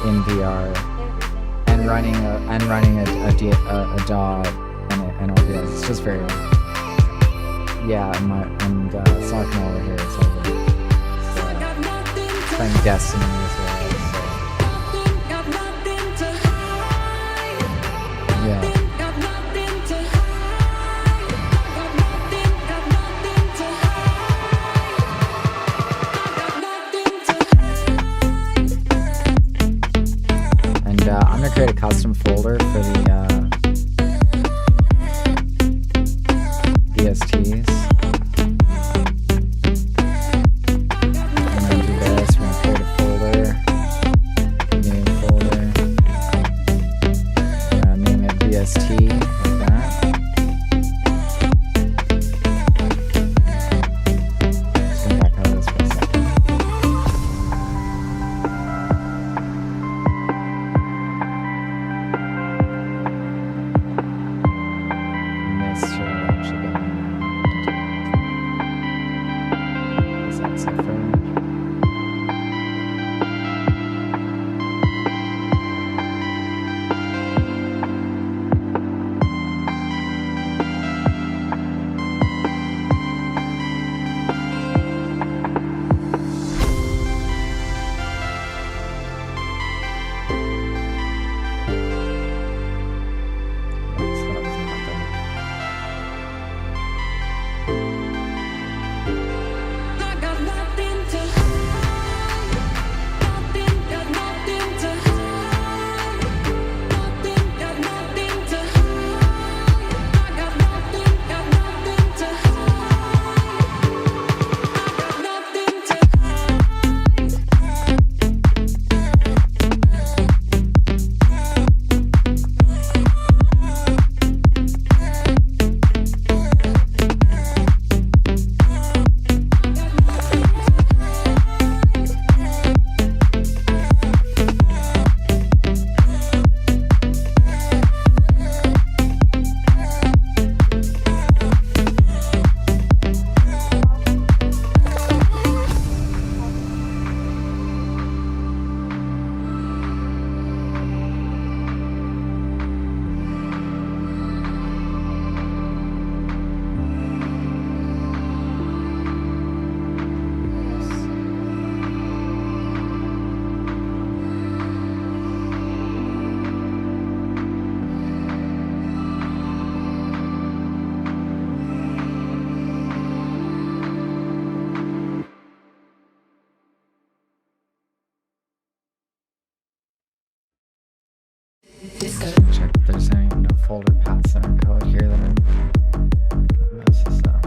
and in VR, and running a DAW and OBS. It's just very, yeah. And Sockman over here is playing Destiny as well. So. Yeah. I'm gonna create a custom folder for the VSTs. I'm gonna do this. We're gonna create a folder, name folder. Name it VST like that. Just gonna back out of this for a second. Check if there's any no folder paths that are code here that are mess this up.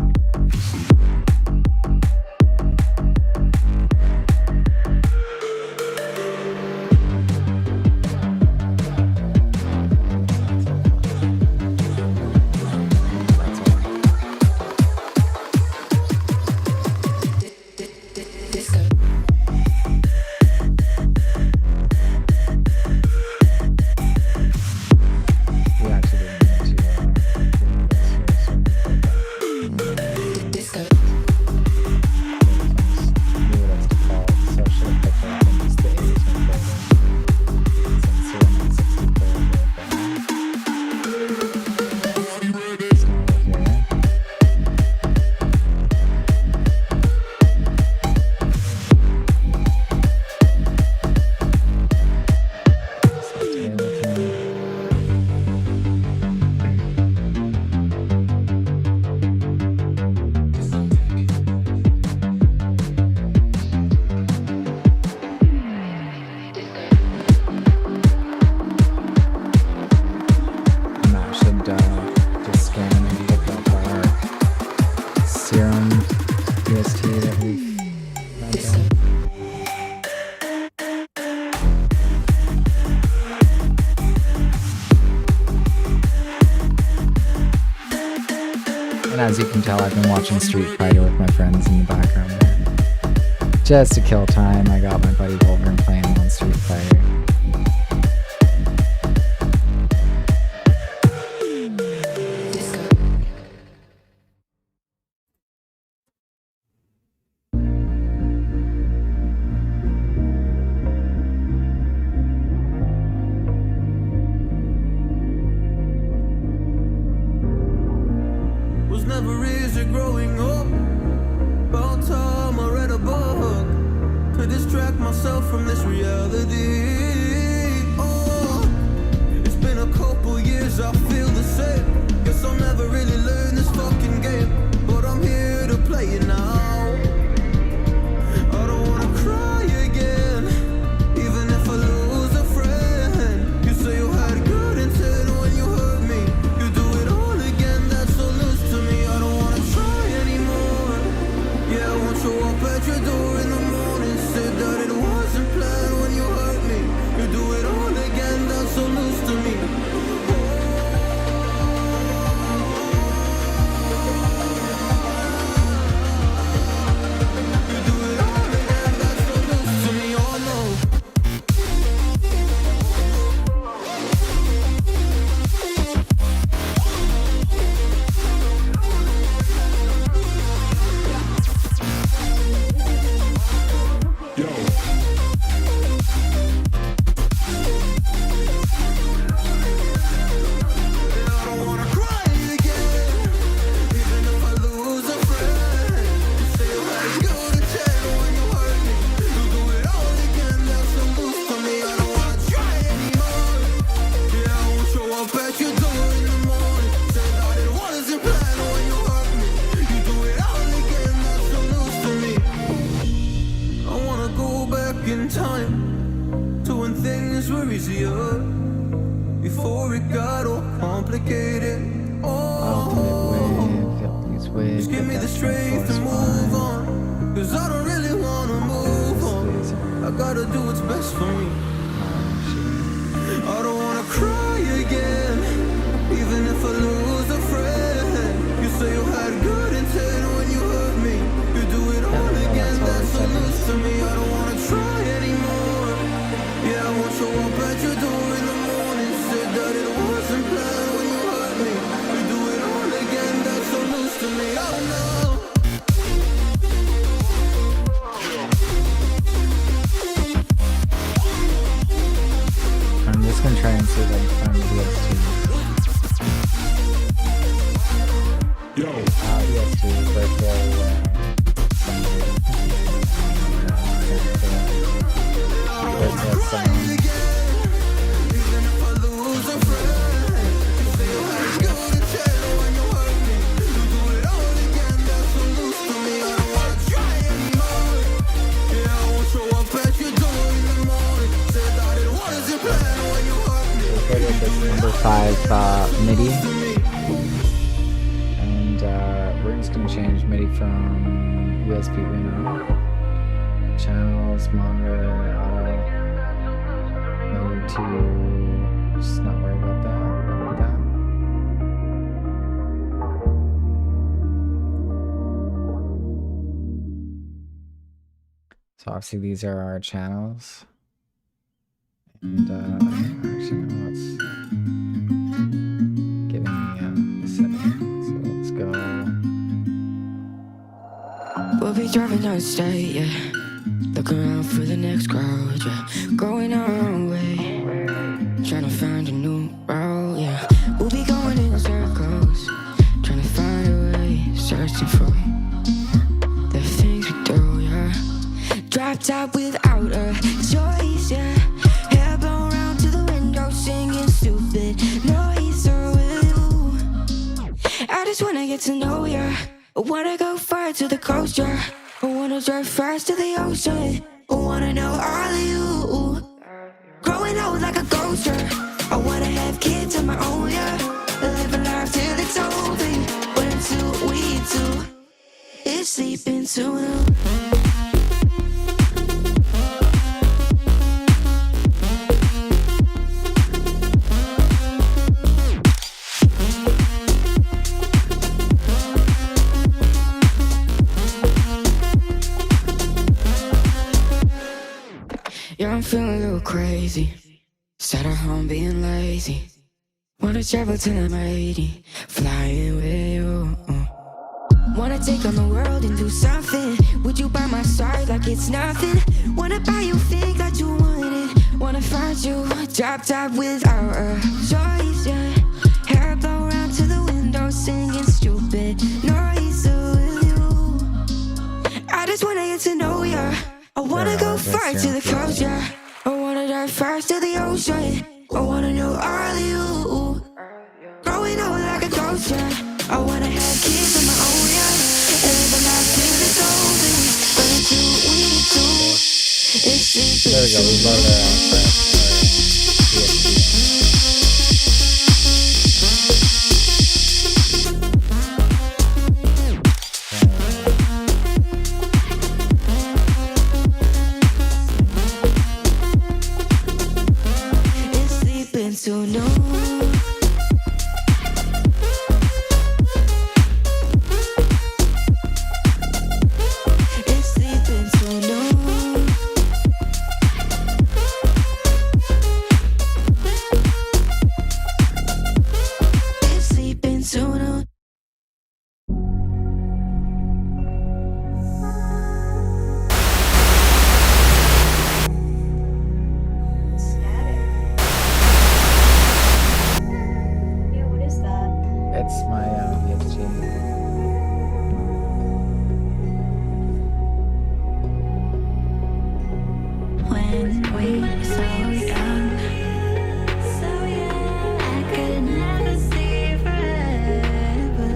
We actually didn't need to as you can tell, I've been watching Street Fighter with my friends in the background. Just to kill time, I got my buddy Wolverine playing on Street Fighter. Was never easy growing up. About time I read a book to distract myself from this reality. Oh, it's been a couple years, I feel the same. Guess I'll never really learn this fucking game, but I'm here to play it now. I don't wanna cry again, even if I lose a friend. You say you had good intent when you hurt me. You do it all again, that's so loose to me. I don't wanna try anymore. Yeah, I won't show up at your door in the morning. Said that it wasn't planned when you hurt me. You do it all again, that's so loose to me. You do it all again, that's so loose to me. Oh no. Yo. I don't wanna cry again, even if I lose a friend. You say you had good intent when you hurt me. You do it all again, that's so loose to me. I don't wanna try anymore. Yeah, I won't show up at your door in the morning. Say that it wasn't planned when you hurt me. You do it all again, that's so loose to me. I wanna go back in time to when things were easier, before it got all complicated. Just give me the strength to move on, cause I don't really wanna move on. I gotta do what's best for me. I don't wanna cry again, even if I lose a friend. You say you had good intent when you hurt me. You do it all again, that's so loose to me. I don't wanna try anymore. Yeah, I won't show up at your door in the morning. Said that it wasn't planned when you hurt me. You do it all again, that's so loose to me. Oh no. I'm just gonna try and see if I can find the VS2. Yo. VS2 is birthday. Birthday song. Even if I lose a friend, you say you had good intent when you hurt me. You do it all again, that's so loose to me. I don't wanna try anymore. Yeah, I won't show up at your door in the morning. Said that it wasn't planned when you hurt me. Recorded this number 5 MIDI. And we're just gonna change MIDI from USB Reno. Channels, monitor, auto. MIDI to just not worry about that. So obviously these are our channels. And actually no, it's giving me the setting. So let's go. We'll be driving down the state, yeah. Looking around for the next crowd, yeah. Going our own way, trying to find a new route, yeah. We'll be going in circles, trying to find a way, searching for the things we do, yeah. Drop top without a choice, yeah. Hair blown round to the window, singing stupid noise with you. I just wanna get to know ya. I wanna go far to the coast, yeah. I wanna drive fast to the ocean. I wanna know all of you. Growing old like a ghost, yeah. I wanna have kids of my own, yeah. Live a life till it's over. But until we do, it's sleeping soon. feeling a little crazy. Sat at home being lazy. Wanna travel till I'm 80, flying with you. Wanna take on the world and do something. Would you by my side like it's nothing? Wanna buy you things that you wanted. Wanna find you drop top without a choice, yeah. Hair blow around to the window, singing stupid noise with you. I just wanna get to know ya. I wanna go far to the coast, yeah. I wanna dive first to the ocean. I wanna know all of you. Growing up like a ghost, yeah. I wanna have kids of my own, yeah. And live a life till it's over. But until we do, it's sleeping. There we go. We love that. It's sleeping till noon. It's sleeping till noon. It's sleeping till noon. Yeah, what is that? It's my VTuber. When we were so young, I could never see forever.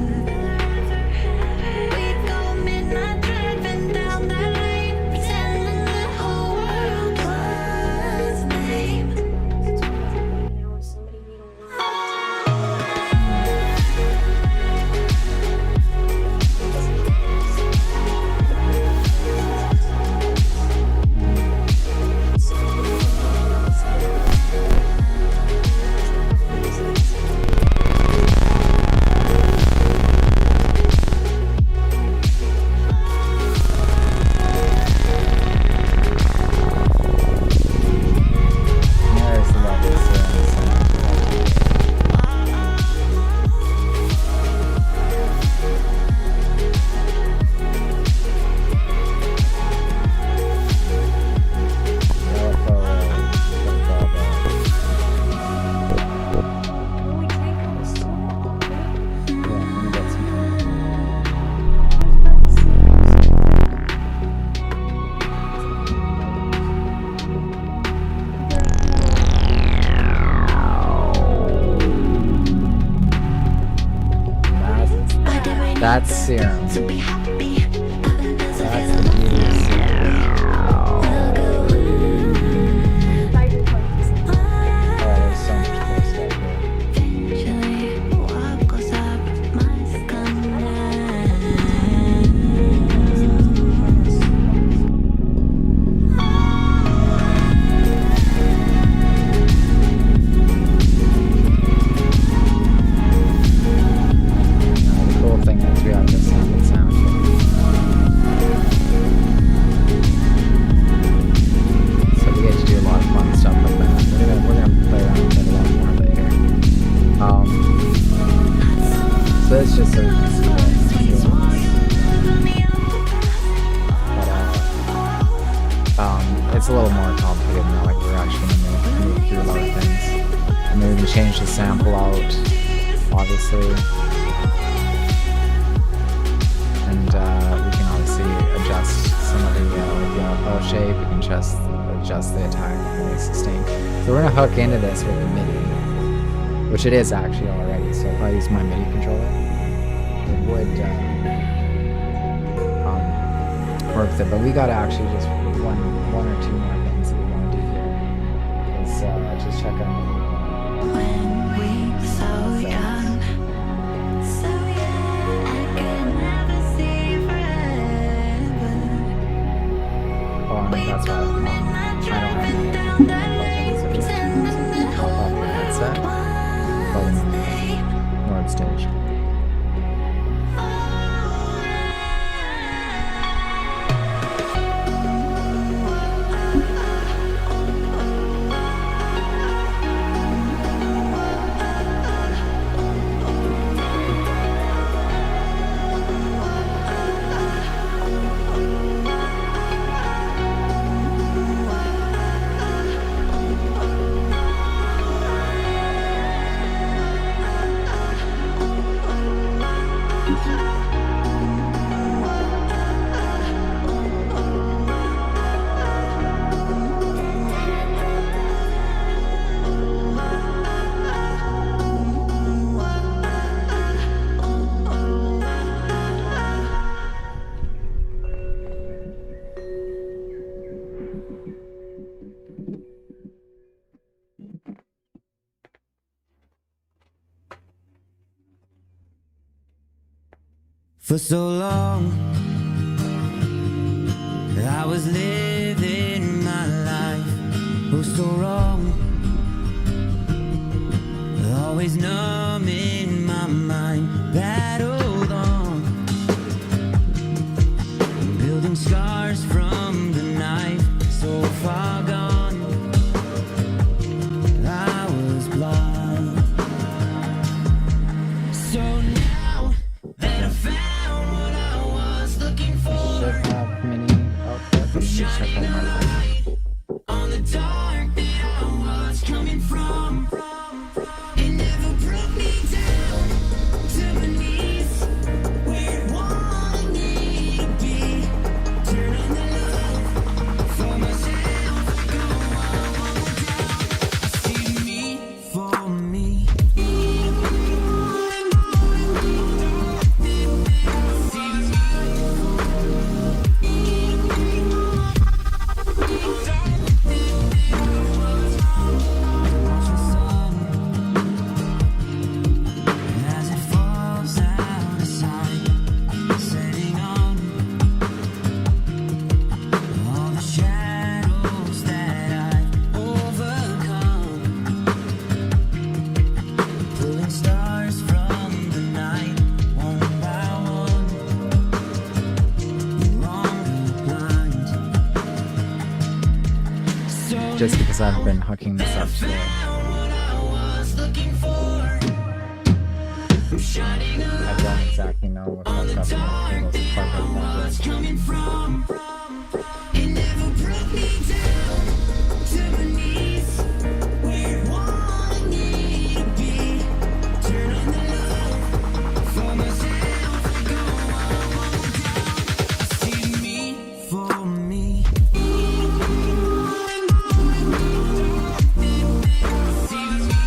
We'd go midnight driving down that lane, pretending the whole world was lame. Now somebody need a There's the level Oh, we can't go to school. That's serum. To be happy, That's the beauty of serum. Oh, there's so much cool stuff here. eventually, what goes up must come down. The cool thing is we have this sample sound here. So we get to do a lot of fun stuff with that. We're gonna play around with it a lot more later. So it's just so you can see that. But it's a little more complicated now. Like we're actually gonna move through a lot of things. And then we can change the sample out, obviously. And we can obviously adjust some of the O shape. We can adjust the attack and the sustain. So we're gonna hook into this with the MIDI, which it is actually already. So if I use my MIDI controller, it would work with it. But we gotta actually just one or two more things that we want to do here. Is just check out. When we were so young, I could never see forever. Oh, and that's why I don't have Down that any lane, so just pretending the help whole out my headset. world was lame. Nord stage. Oh, For so long, I was living my life, oh so wrong. Always numb in my mind, battled on, building scars from the knife, so far gone. I was blind. So now that I found what I was looking for, Should have mini output. I'm shining a light on the dark that I was coming from. It never broke me down to my knees, where it wanted me to be. Turn on the love for myself, go on down. See me for me. As it falls out of sight, setting on all the shadows that I've overcome, pulling stars from the night, one by one, no longer blind. So Just because I've been hooking this up today. what I was looking for, I'm shining a I don't exactly know what fucked up in the part of was coming from. It never broke me down to my knees, where it wanted me to be. Turn on the love for myself, go on down. See me for me. See me.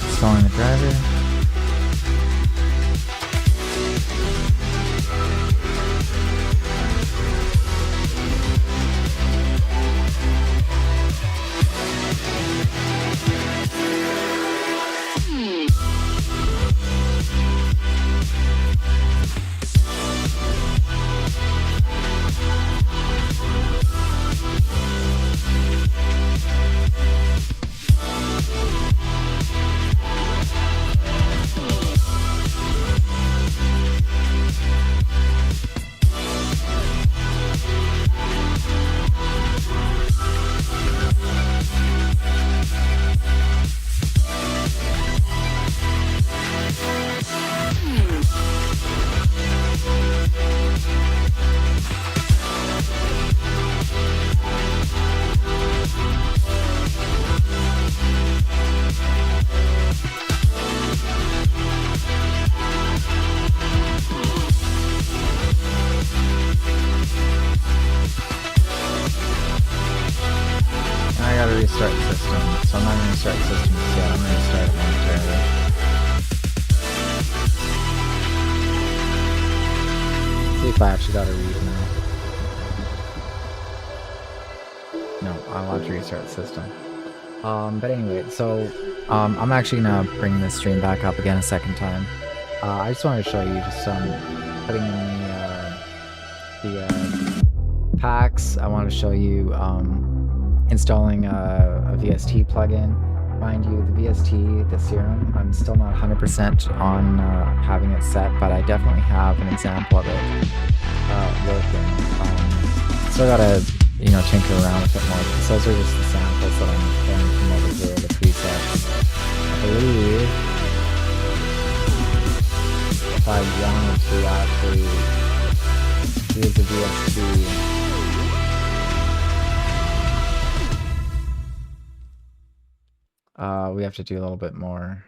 Installing the driver. Restart the system, so I'm not going to restart the system just yet. I'm going to restart it momentarily. See if I actually got a read now. No, I'll have to restart the system. But anyway, so I'm actually going to bring this stream back up again a second time. I just wanted to show you just putting in the packs. I want to show you installing a VST plugin. Mind you, the VST, the serum, I'm still not 100% on having it set, but I definitely have an example of it working. Still gotta, tinker around with it more. So those are just the samples that I'm pulling from over here, the presets. I believe if I wanted to actually use the VST, we have to do a little bit more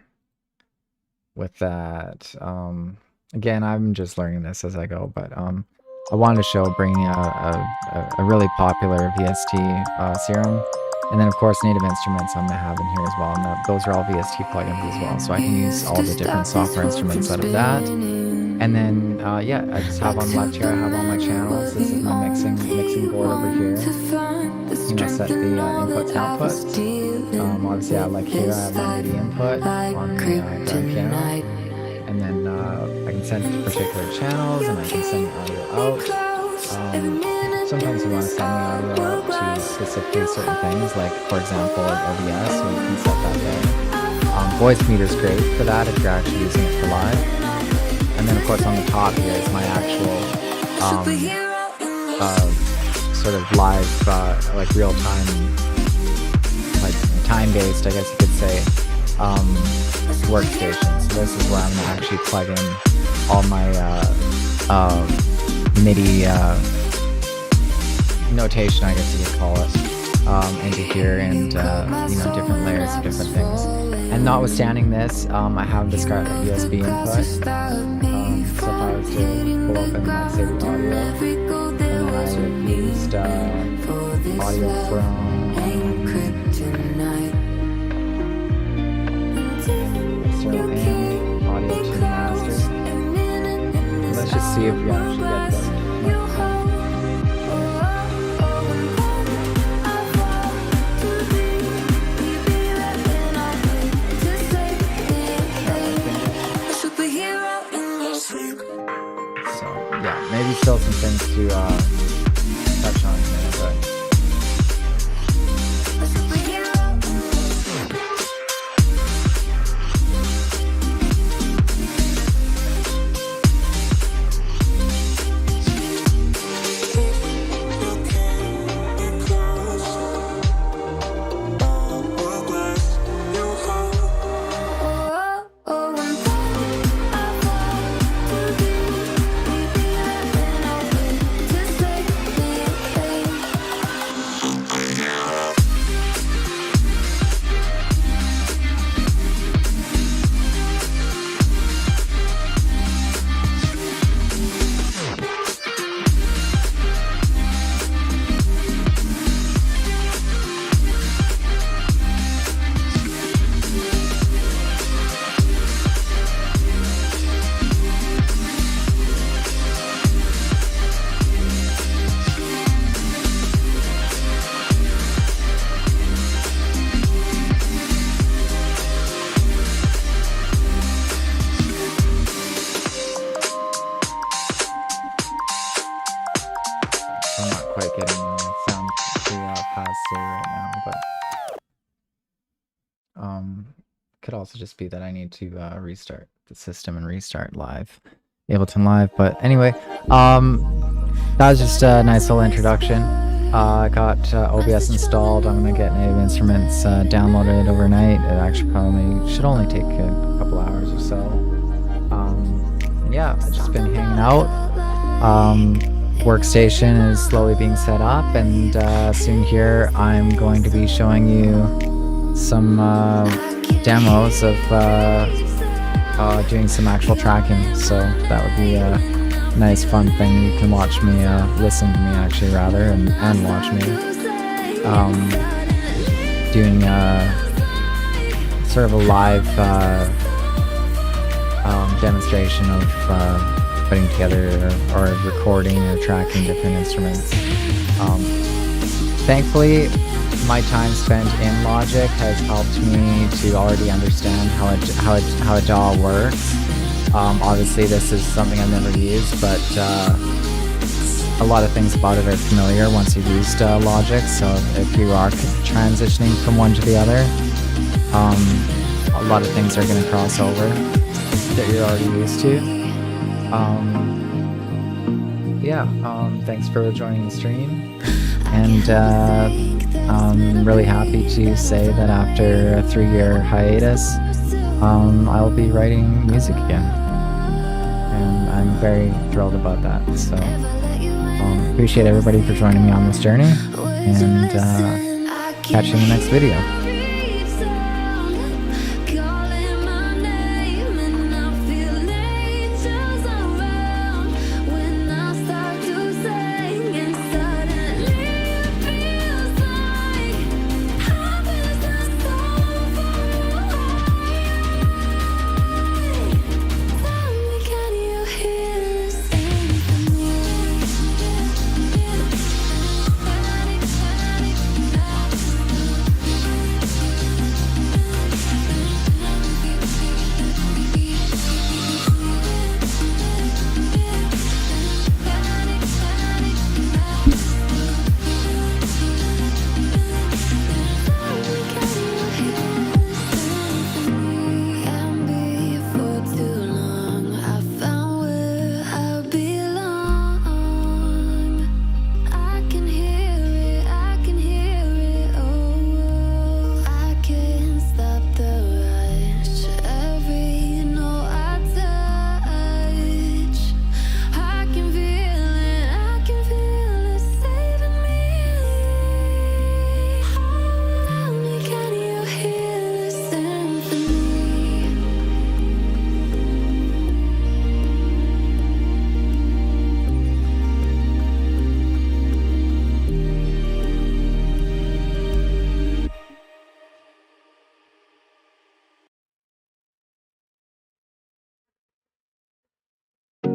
with that. Again, I'm just learning this as I go, but I wanted to show bringing a really popular VST serum, and then of course Native Instruments I'm gonna have in here as well, and those are all VST plugins as well, so I can use all the different software instruments out of that. And then yeah, I just have on left here, I have all my channels. This is my mixing board over here. Set the inputs and outputs. Obviously I like here, I have my MIDI input on the grand piano, and then I can send it to particular channels, and I can send the audio out. Sometimes you want to send the audio out to specifically certain things, like for example OBS, so you can set that there. Voice meter is great for that if you're actually using it for live. And then of course on the top here is my actual sort of live, like real time, like time-based, I guess you could say, workstation. So this is where I'm gonna actually plug in all my MIDI notation, I guess you could call it, into here, and different layers of different things. And notwithstanding this, I have this USB input. So if I was to pull open, let's say, the audio, and then I used audio from external and audio to master. Let's just see if we actually get that. So yeah, maybe still some things to touch on here, but quite getting the sound to pass through right now, but could also just be that I need to restart the system and restart Ableton Live. But anyway, that was just a nice little introduction. I got OBS installed. I'm gonna get Native Instruments downloaded overnight. It actually should only take a couple hours or so. And yeah, I've just been hanging out. Workstation is slowly being set up, and soon here I'm going to be showing you some demos of doing some actual tracking. So that would be a nice fun thing. You can watch me, listen to me actually rather, and watch me doing sort of a live demonstration of putting together or recording or tracking different instruments. Thankfully, my time spent in Logic has helped me to already understand how a DAW works. Obviously, this is something I've never used, but a lot of things about it are familiar once you've used Logic. So if you are transitioning from one to the other, a lot of things are going to cross over that you're already used to. Thanks for joining the stream, and I'm really happy to say that after a 3-year hiatus, I'll be writing music again, and I'm very thrilled about that. So appreciate everybody for joining me on this journey, and catch you in the next video.